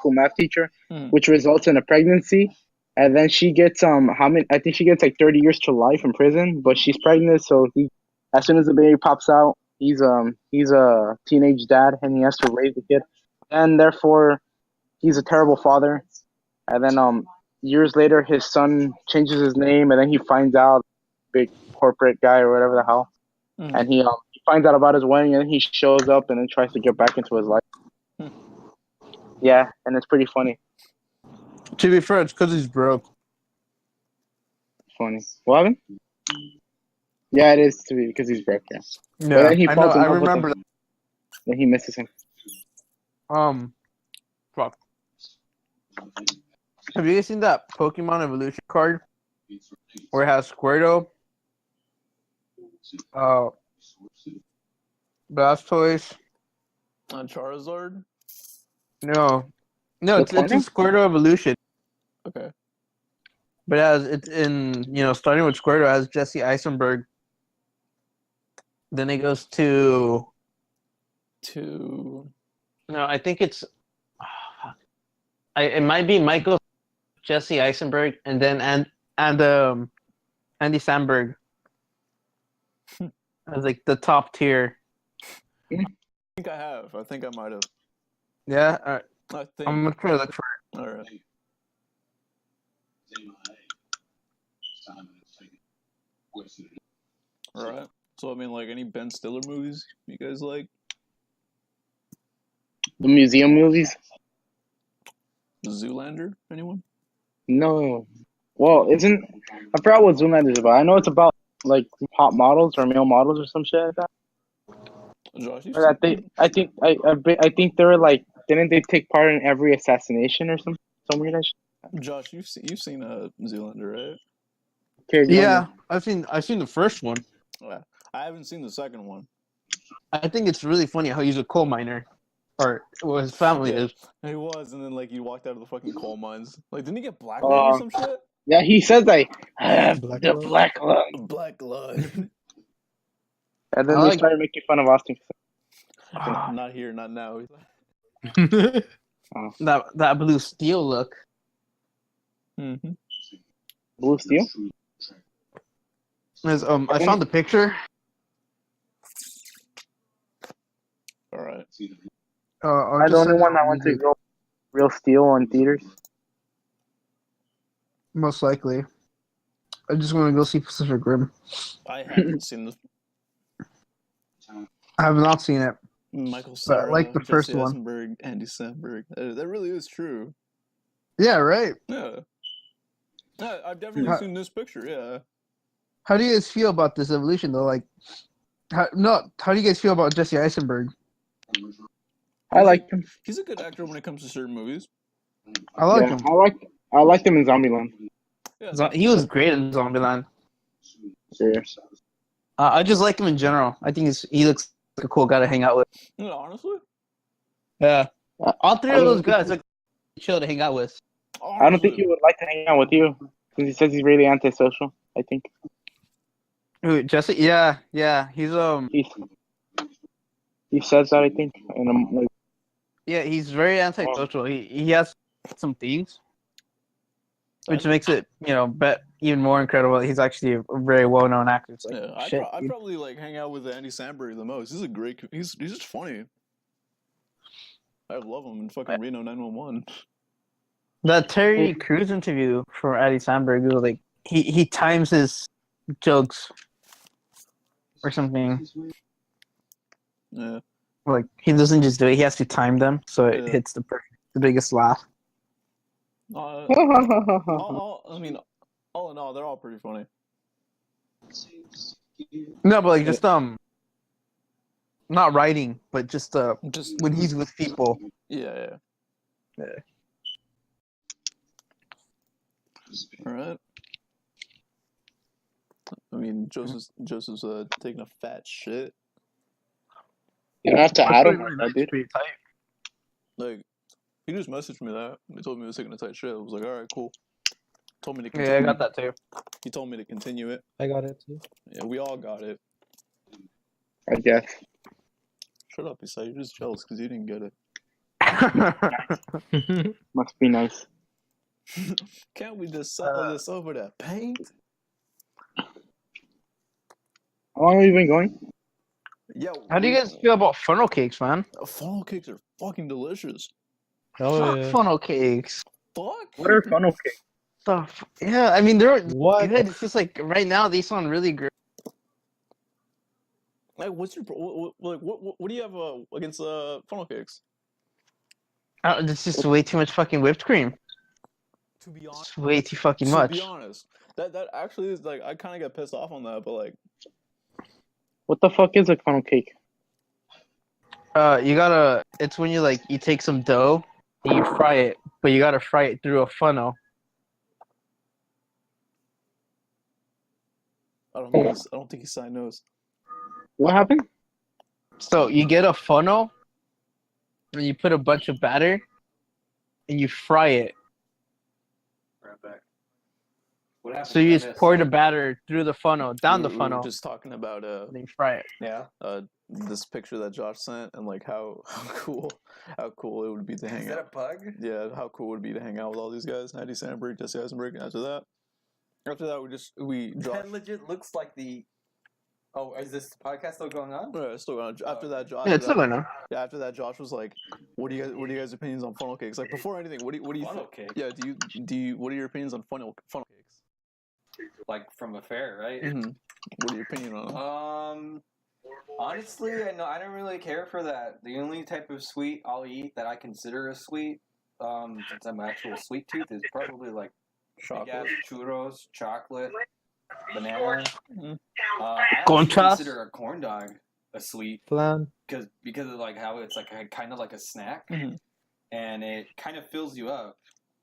math teacher, which results in a pregnancy. And then she gets I think she gets like 30 years to life in prison, but she's pregnant, so as soon as the baby pops out, he's a teenage dad and he has to raise the kid. And therefore he's a terrible father. And then years later his son changes his name and then he finds out big corporate guy or whatever the hell. And he finds out about his wedding and he shows up and then tries to get back into his life. Yeah, and it's pretty funny. To be fair, it's because he's broke. Funny. What happened? Yeah, it is to be because he's broke. Yeah. But Yeah, then he I know. falls in I love with remember. him. Then he misses him. Fuck. Have you guys seen that Pokemon Evolution card where it has Squirtle, Blastoise? Charizard. No, The it's in corner? Squirtle Evolution, Okay. but it's in starting with Squirtle it has Jesse Eisenberg. Then it goes to no, I think it's it might be Michael, Jesse Eisenberg, and then Andy Samberg as like the top tier. I think I have. I think I might have. Yeah, all right. I think. I'm gonna try to look for it. All right. All right. So I mean, like any Ben Stiller movies you guys like? The museum movies? Zoolander? Anyone? No. Well, I forgot what Zoolander is about. I know it's about like top models or male models or some shit like that. Josh, you Or I think they were like, didn't they take part in every assassination or some weird shit? Josh, you've seen Zoolander, right? Okay, Yeah, I've seen the first one. Yeah. I haven't seen the second one. I think it's really funny how he's a coal miner, or well, his family is. He was, and then like he walked out of the fucking coal mines. Like, didn't he get blackmailed or some shit? Yeah, he says like, I have Black the lung? black lung. Black lung. And then I they like- started making fun of Austin. Not here, not now. that blue steel look. Mm-hmm. Blue Steel? I found the picture. All right. I'm the only one that went to Real Steel on theaters. Most likely. I just want to go see Pacific Rim. I haven't seen this. I have not seen it. Michael But Cera, I like the first Jesse one. Eisenberg, Andy Samberg. That really is true. Yeah, right. Yeah. I've definitely seen this picture. Yeah. How do you guys feel about this evolution though? Like, how do you guys feel about Jesse Eisenberg? I liked him. He's a good actor when it comes to certain movies. I like him. I liked him in Zombieland. Yeah. He was great in Zombieland. Yeah. I just like him in general. I think he looks like a cool guy to hang out with. No, honestly. Yeah. All three of those guys look chill to hang out with. I don't think he would like to hang out with you because he says he's really antisocial. I think. Who, Jesse? Yeah. He's He says that, I think, and I'm like, yeah, he's very antisocial. He has some things, which makes it even more incredible. He's actually a very well-known actor. It's like, yeah, I probably like hang out with Andy Samberg the most. He's a great. He's just funny. I love him in fucking Reno 911. That Terry Crews interview for Andy Samberg was like he times his jokes or something. Yeah. Like he doesn't just do it; he has to time them so it hits the biggest laugh. I mean, all in all, they're all pretty funny. No, but like just not writing, but just when he's with people. Yeah. All right. I mean, Joseph's taking a fat shit. you don't have to add him, dude. Pretty tight. Like, he just messaged me that. He told me he was taking a tight shit. I was like, all right, cool. Told me to continue. Yeah, I got that too. He told me to continue it. I got it too. Yeah, we all got it. I guess. Shut up, Isai. You're just jealous because you didn't get it. Must be nice. Can't we just settle this over that paint? How long have you been going? Yo, How do you guys feel about funnel cakes, man? funnel cakes are fucking delicious. Oh Fuck yeah. funnel cakes. Fuck. What are funnel cakes? Stuff. Yeah, I mean they're What? good. It's just like right now they sound really great. Like, what's your what do you have against funnel cakes? It's just way too much fucking whipped cream. To be honest, It's way too fucking much. To be honest, That actually is like I kind of get pissed off on that, but like What the fuck is a funnel cake? You gotta. It's when you take some dough and you fry it, but you gotta fry it through a funnel. I don't think his side knows. What happened? So you get a funnel and you put a bunch of batter and you fry it. Right back. What happened? So you just pour the batter through the funnel, down the We were funnel, just talking about and then you fry it. Yeah. this picture that Josh sent and like how cool it would be to hang Is that out. a bug? Yeah, how cool it would be to hang out with all these guys. Andy Sandberg, Jesse Eisenberg, and after that we Josh. That legit looks like the. Oh, is this podcast still going on? Yeah, still going. After that, Josh. Yeah, it's still going on. Yeah, after that, Josh was like, "What are you guys' opinions on funnel cakes?" Like before anything, what do you Funnel think? cake? Yeah, do you what are your opinions on funnel cakes? Like from a fair, right? Mm-hmm. What are your opinion on them? Honestly, I don't really care for that. The only type of sweet I'll eat that I consider a sweet, since I'm an actual sweet tooth, is probably like big ass churros, chocolate, banana. Mhm. I Corn actually chuffs? consider a corn dog a sweet Flan. because of like how it's like kind of like a snack, Mhm. and it kind of fills you up.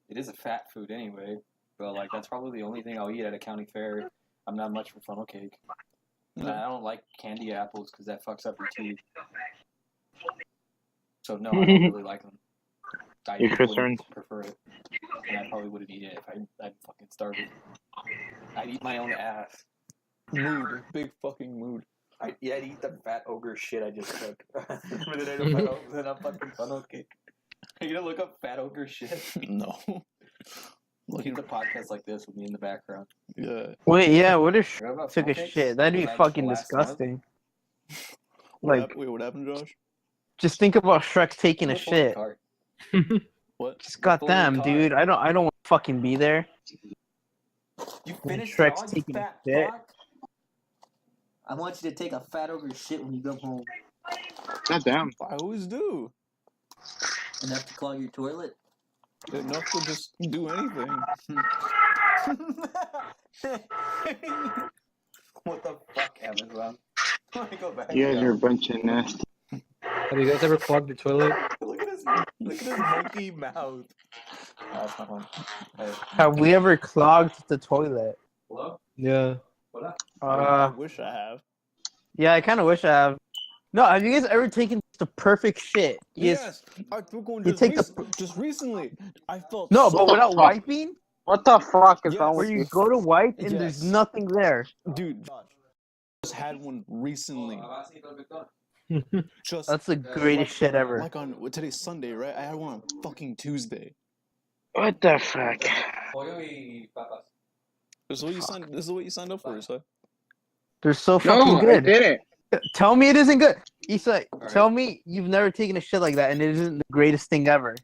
It is a fat food anyway, but like that's probably the only thing I'll eat at a county fair. I'm not much for funnel cake. And I don't like candy apples because that fucks up your teeth. So no, I don't really like them. I You're wouldn't concerned. prefer it, and I probably wouldn't eat it if I'd fucking starving. I'd eat my own ass. Mood, big fucking mood. I'd eat the fat ogre shit I just took. Then I'm fucking funnel cake. Are you gonna look up fat ogre shit? No. Keep the podcast like this with me in the background. Yeah. Wait, yeah, what if Forgot about took a funnel cakes? shit? That'd be Was that fucking the last month? disgusting. Wait, what happened, Josh? Just think about Shrek taking a Look fully shit. cart. What? Just goddamn, fully dude. I don't want to fucking be there. You finished Shrek's Shrek's you taking a fat shit. fuck? I want you to take a fat ogre shit when you go home. Goddamn. I always do. Enough to clog your toilet? Enough to just do anything. What the fuck, Amazon? Let me go back. You guys down. are a bunch of nasty. Have you guys ever clogged your toilet? Look at his monkey mouth. That's not home. Hey, Have we ever clogged the toilet? hello? Yeah. What up? I wish I have. Yeah, I kind of wish I have. No, have you guys ever taken the perfect shit? Yes, I took one you just, take the- just recently. I felt No, so but without fuck? wiping? What the fuck is Yes. wrong Where with you you? go to wipe and there's Yes. nothing there. Dude, Josh, just had one recently. Just That's the greatest shit ever. like on today's Sunday, right? I had one on fucking Tuesday. What the fuck? This is what you signed up for, so. They're so fucking No, I good. didn't. Tell me it isn't good. Issa, Alright. tell me you've never taken a shit like that and it isn't the greatest thing ever.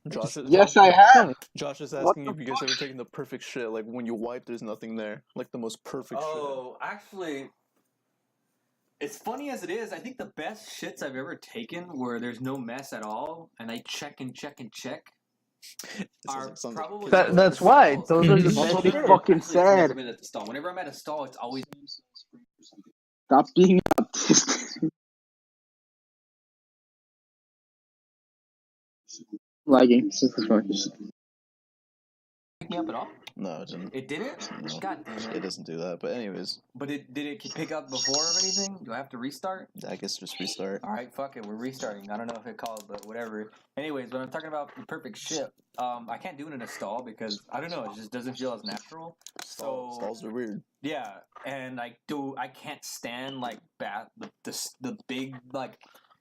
Yes, I have. Josh is What asking the if you guys ever taken the perfect shit, like when you wipe, there's nothing there, like the most perfect Oh, actually, it's funny as it is. I think the best shits I've ever taken where there's no mess at all, and I check and check and check. shit. Are Sounds probably like That- that's why. Those are the best Actually, shit. it's Fucking never sad. been at the stall. Whenever I'm at a stall, it's always Stop being autistic. Lagging. This is fun. pick me up at all. No, it didn't. It didn't. No, God damn it it! doesn't do that. But anyways, But did it pick up before or anything? Do I have to restart? I guess just restart. All right, fuck it. We're restarting. I don't know if it called, but whatever. Anyways, when I'm talking about the perfect shit, I can't do it in a stall because I don't know. It just doesn't feel as natural. So Stalls are weird. yeah, and I can't stand like the big like.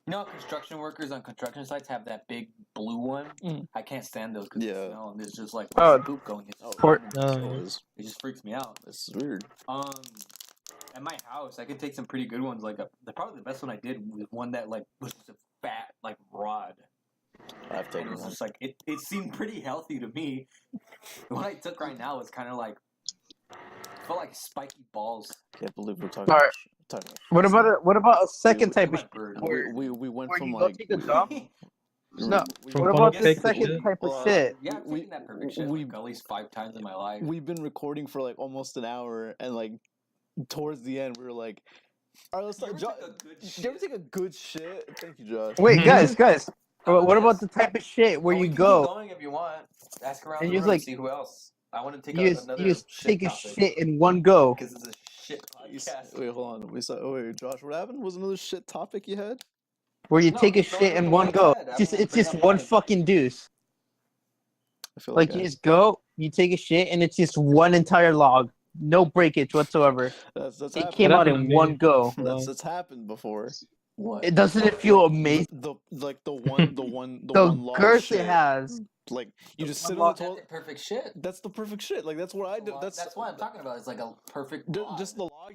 You know how construction workers on construction sites have that big blue one? Mm. I can't stand those because Yeah. smell and it's just like Oh, poop going in. Port- It just freaks me out. This is weird. At my house, I could take some pretty good ones. Like probably the best one I did was one that like was just a fat like rod. I've And taken it was one. just like it seemed pretty healthy to me. The one I took right now was kind of like felt like spiky balls. Can't believe we're talking. Alright. Talking What about a second Look type at of my bird. we went where from you go like take a dump No. From What calling about the fake second shit? type of shit? Yeah, I've taken that perfect shit like at least 5 times in my life. We've been recording for like almost an hour, and like towards the end, we were like, "All right, let's start." You ever take a good shit? Thank you, Josh. Wait, guys. What about the type of shit where we you can go keep going if you want. Ask around and the you room just like see who else. I want to take you just another shit take a topic shit in one go? because it's a shit podcast. Wait, hold on. Wait, Josh, what happened? Was another shit topic you had? Where you No, take a keep going shit with in what one I go. said. It's just Bring up one mine. fucking deuce. I feel Like you just go, you take a shit, and it's just one entire log, no breakage whatsoever. That's It happened. came out happened to in me. one go. That's happened before. What? It doesn't it feel amazing? The one The one log girth shit. it has. Like you just sit one on the log- toilet. Perfect shit. That's the perfect shit. Like that's what I do. That's what I'm talking about. It's like a perfect log. Just the log.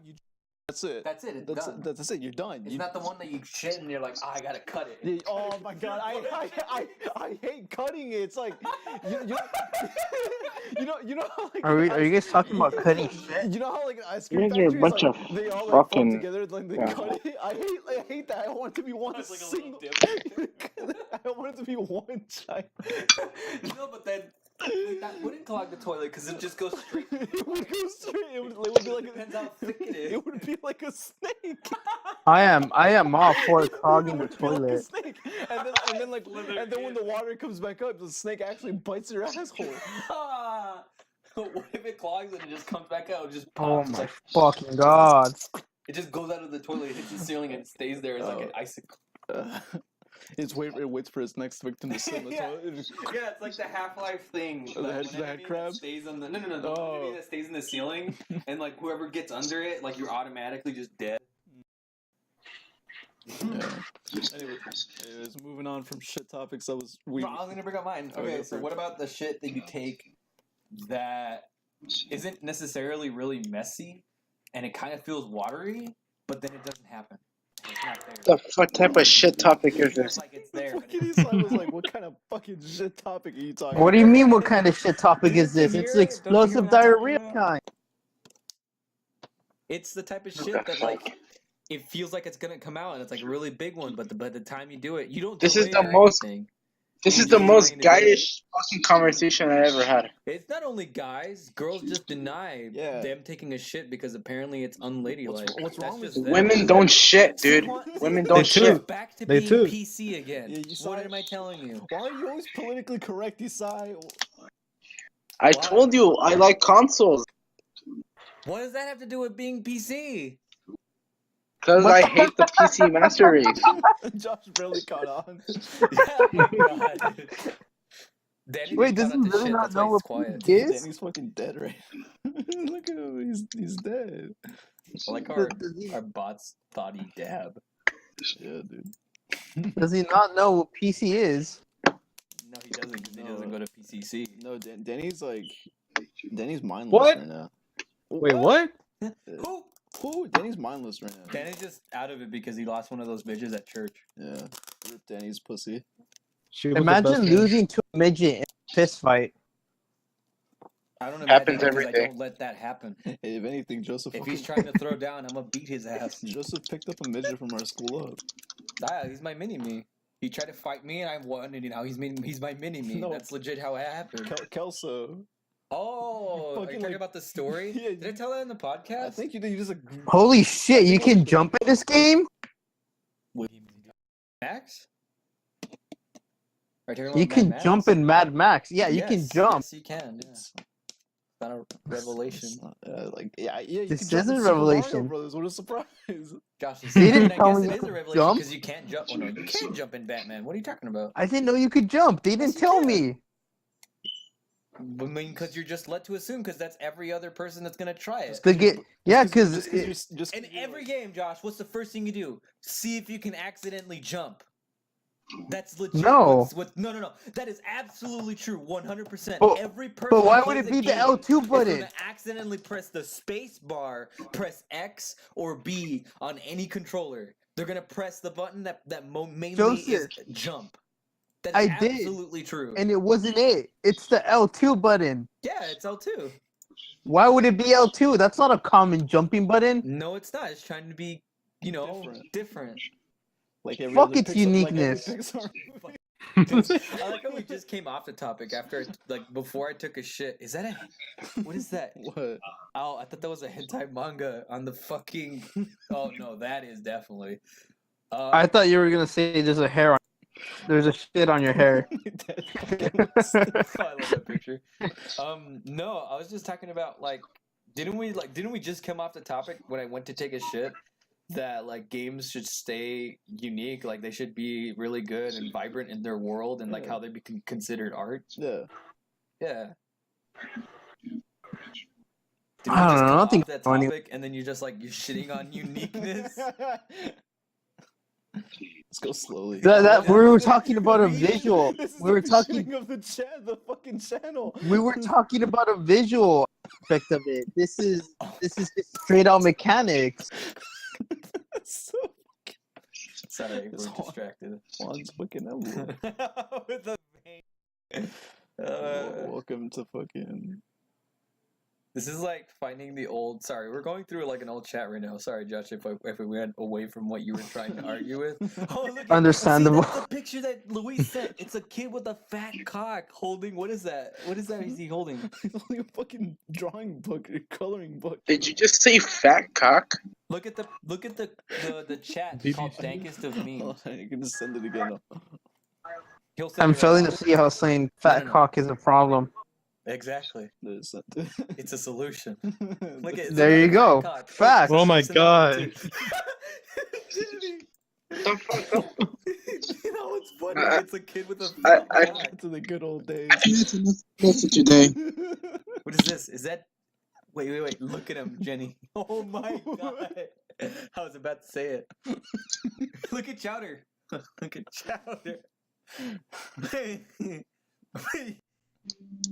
That's it. That's it. It's done. That's it. You're done. It's not the one that you shit and you're like, oh, I gotta cut it. Yeah, oh my god, I hate cutting it. It's like you know how, like, Are you guys talking about cutting shit? You know how like an ice You cream guys are a factory bunch of they all like fucking- fall together like they yeah. cut it. I hate that. I want it to be one It's like a single. little I want it to be one giant. No, but then that wouldn't clog the toilet because it just goes straight. It would go straight. It would be like Depends how thick it is. It would be like a snake. I am all for clogging the It would be like a toilet. snake. And then when the water comes back up, the snake actually bites your asshole. What if it clogs and it just comes back out? It just Oh pops. my fucking god! It just goes out of the toilet, hits the ceiling, and stays there as like an icicle. It waits for its next victim to sit in the toilet. Yeah, it's like the Half-Life thing. Oh, the Like, head- when the head enemy that crab? stays on the the enemy that stays in the ceiling, and like whoever gets under it, like you're automatically just dead. Yeah. Anyways, moving on from shit topics. No, I was gonna bring up mine. Okay, so what about the shit that you take that isn't necessarily really messy, and it kind of feels watery, but then it doesn't happen. And it's not there. The fuck type of shit topic is It's this? like it's there. but Fucking it's- Isai was like, "What kind of fucking shit topic are you talking?" What do you mean? What kind of shit topic is this? Don't you It's hear it? explosive Don't you hear what I'm diarrhea talking about? kind. It's the type of What shit the that like it feels like it's gonna come out, and it's like a really big one, but by the time you do it, you don't. This is delay the or most- anything. This is You're the just most trying to do it. guyish fucking conversation I ever had. It's not only guys; girls just deny Yeah. them taking a shit because apparently it's unladylike. What's That's wrong just with them. Women don't shit, See, dude. what- Women see, don't it's shit. Back to They being too. PC again. Yeah, you saw What it. am I telling you? Why are you always politically correct, Isai? I told you I like consoles What does that have to do with being PC? because I hate the PC master race. Josh barely caught on. Oh my god. Danny Wait, just does he got out the really shit, not that's why know he's what quiet. PC is? Danny's fucking dead right now. Look at him, he's dead. I like our bots thought he dab. Yeah, dude. Does he not know what PC is? No, he doesn't because he doesn't go to PCC. No, Danny's mindless What? right now. Wait, what? Who? Danny's mindless right now. Danny's just out of it because he lost one of those bitches at church. Yeah. Rip Danny's pussy. She was the Imagine best one. losing to a midget in a fist fight. I don't imagine Happens because every I day. don't let that happen. Hey, if anything, Joseph. If he's trying to throw down, I'm gonna beat his ass. Joseph picked up a midget from our school up. He's my mini me. He tried to fight me and I won, and he's my mini me. No. That's legit how it happened. Kelso. Oh, are you Fucking, talking like- about the story? Yeah, Did I tell that in the podcast? I think you did. You just like. Holy shit! You can jump in this game. What do you mean? Max? Are you talking You about can Mad jump Max? in Mad Max. Yeah, you can Yes, jump. Yes, you can. Yeah. It's not a revelation. Yeah. You This can jump is in a Super Mario revelation. Brothers. What a surprise! Josh, They didn't I tell guess me it you is a could revelation jump. because you can't jump. Oh no, you can jump in Batman. What are you talking about? I didn't know you could jump. They didn't Yes, you tell can. me. I mean, because you're just led to assume because that's every other person that's gonna try it. Yeah, Just because 'cause you're In every game, Josh, what's the first thing you do? See if you can accidentally jump. That's legit. No. No. That is absolutely true. 100%. But- Every person. but why that would plays it a be the game L2 is button? gonna accidentally press the space bar, press X or B on any controller. They're gonna press the button that mainly is Joseph, jump. That is I did. absolutely true. and it wasn't it. It's the L2 button. Yeah, it's L2. Why would it be L2? That's not a common jumping button. No, it's not. It's trying to be, different. Like every Fuck other its Pixar- like every uniqueness. Pixar movie. I like how we just came off the topic after, before I took a shit. Is that what is that? What? Oh, I thought that was a hentai manga on the fucking. Oh no, that is definitely. I thought you were gonna say there's a shit on your hair. I love that picture. No, I was just talking about didn't we just come off the topic when I went to take a shit that games should stay unique, they should be really good and vibrant in their world and how they be considered art. Yeah. Yeah. I don't know. I think that topic, and then you're just you're shitting on uniqueness. Let's go slowly. We were talking about a visual. We were talking of the fucking channel. We were talking about a visual aspect of it. This is just straight out mechanics. So Sorry, we're distracted. Juan's fucking elbow. With the vein. Welcome to fucking. This is like finding the old. Sorry, we're going through an old chat right now. Sorry, Josh, if we went away from what you were trying to argue with. Oh, look! Understandable. See, that's the picture that Luis sent. It's a kid with a fat cock holding. What is that? What is that? Is he holding? He's holding a fucking drawing book or coloring book. Did you just say fat cock? Look at the chat called Dankest of Memes. You're gonna send it again. I'm failing to see how saying fat cock is a problem. Exactly. It's a solution. Look at there you go. Fact. Oh my god. You know what's funny? It's a kid with a fat cock. To the good old days. I think that's enough for today. What is this? Is that? Wait! Look at him, Jenny. Oh my god! I was about to say it. Look at Chowder. Look at Chowder.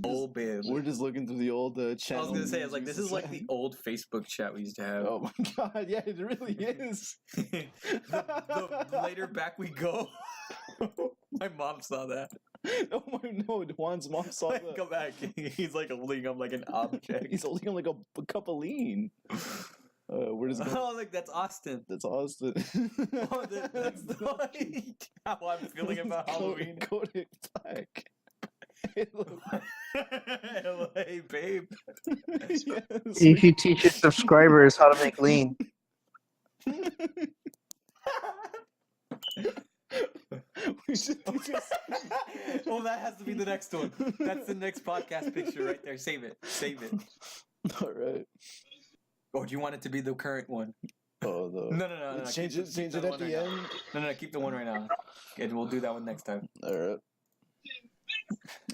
Old babe. We're just looking through the old channel. I was gonna say, this is like the old Facebook chat we used to have. Oh my god! Yeah, it really is. the later back we go. My mom saw that. No, Juan's mom saw that. Come back. He's holding up an object. He's holding him like a cup of lean. Where does it go? Oh, that's Austin. That's Austin. Oh, that's how I'm feeling about Halloween. Kodak Black. Hey, babe. Yes, You should teach your subscribers how to make lean. We should teach us. Well, that has to be the next one. That's the next podcast picture right there. Save it. All right. Or do you want it to be the current one? Oh, no. No. Change it at the end. No, keep the one right now. And we'll do that one next time. All right.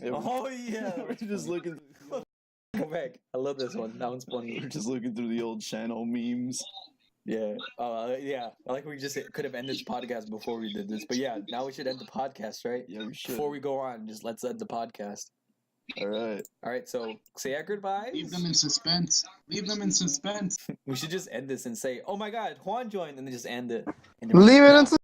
Yeah, oh, yeah. We're just looking. Go back. I love this one. That one's funny. We're just looking through the old channel memes. Yeah. Yeah. I like we just could have ended the podcast before we did this. But yeah, now we should end the podcast, right? Yeah, we should. Before we go on, let's end the podcast. All right. So say our goodbyes. Leave them in suspense. We should just end this and say, oh my god, Juan joined, and then just end it. Leave it in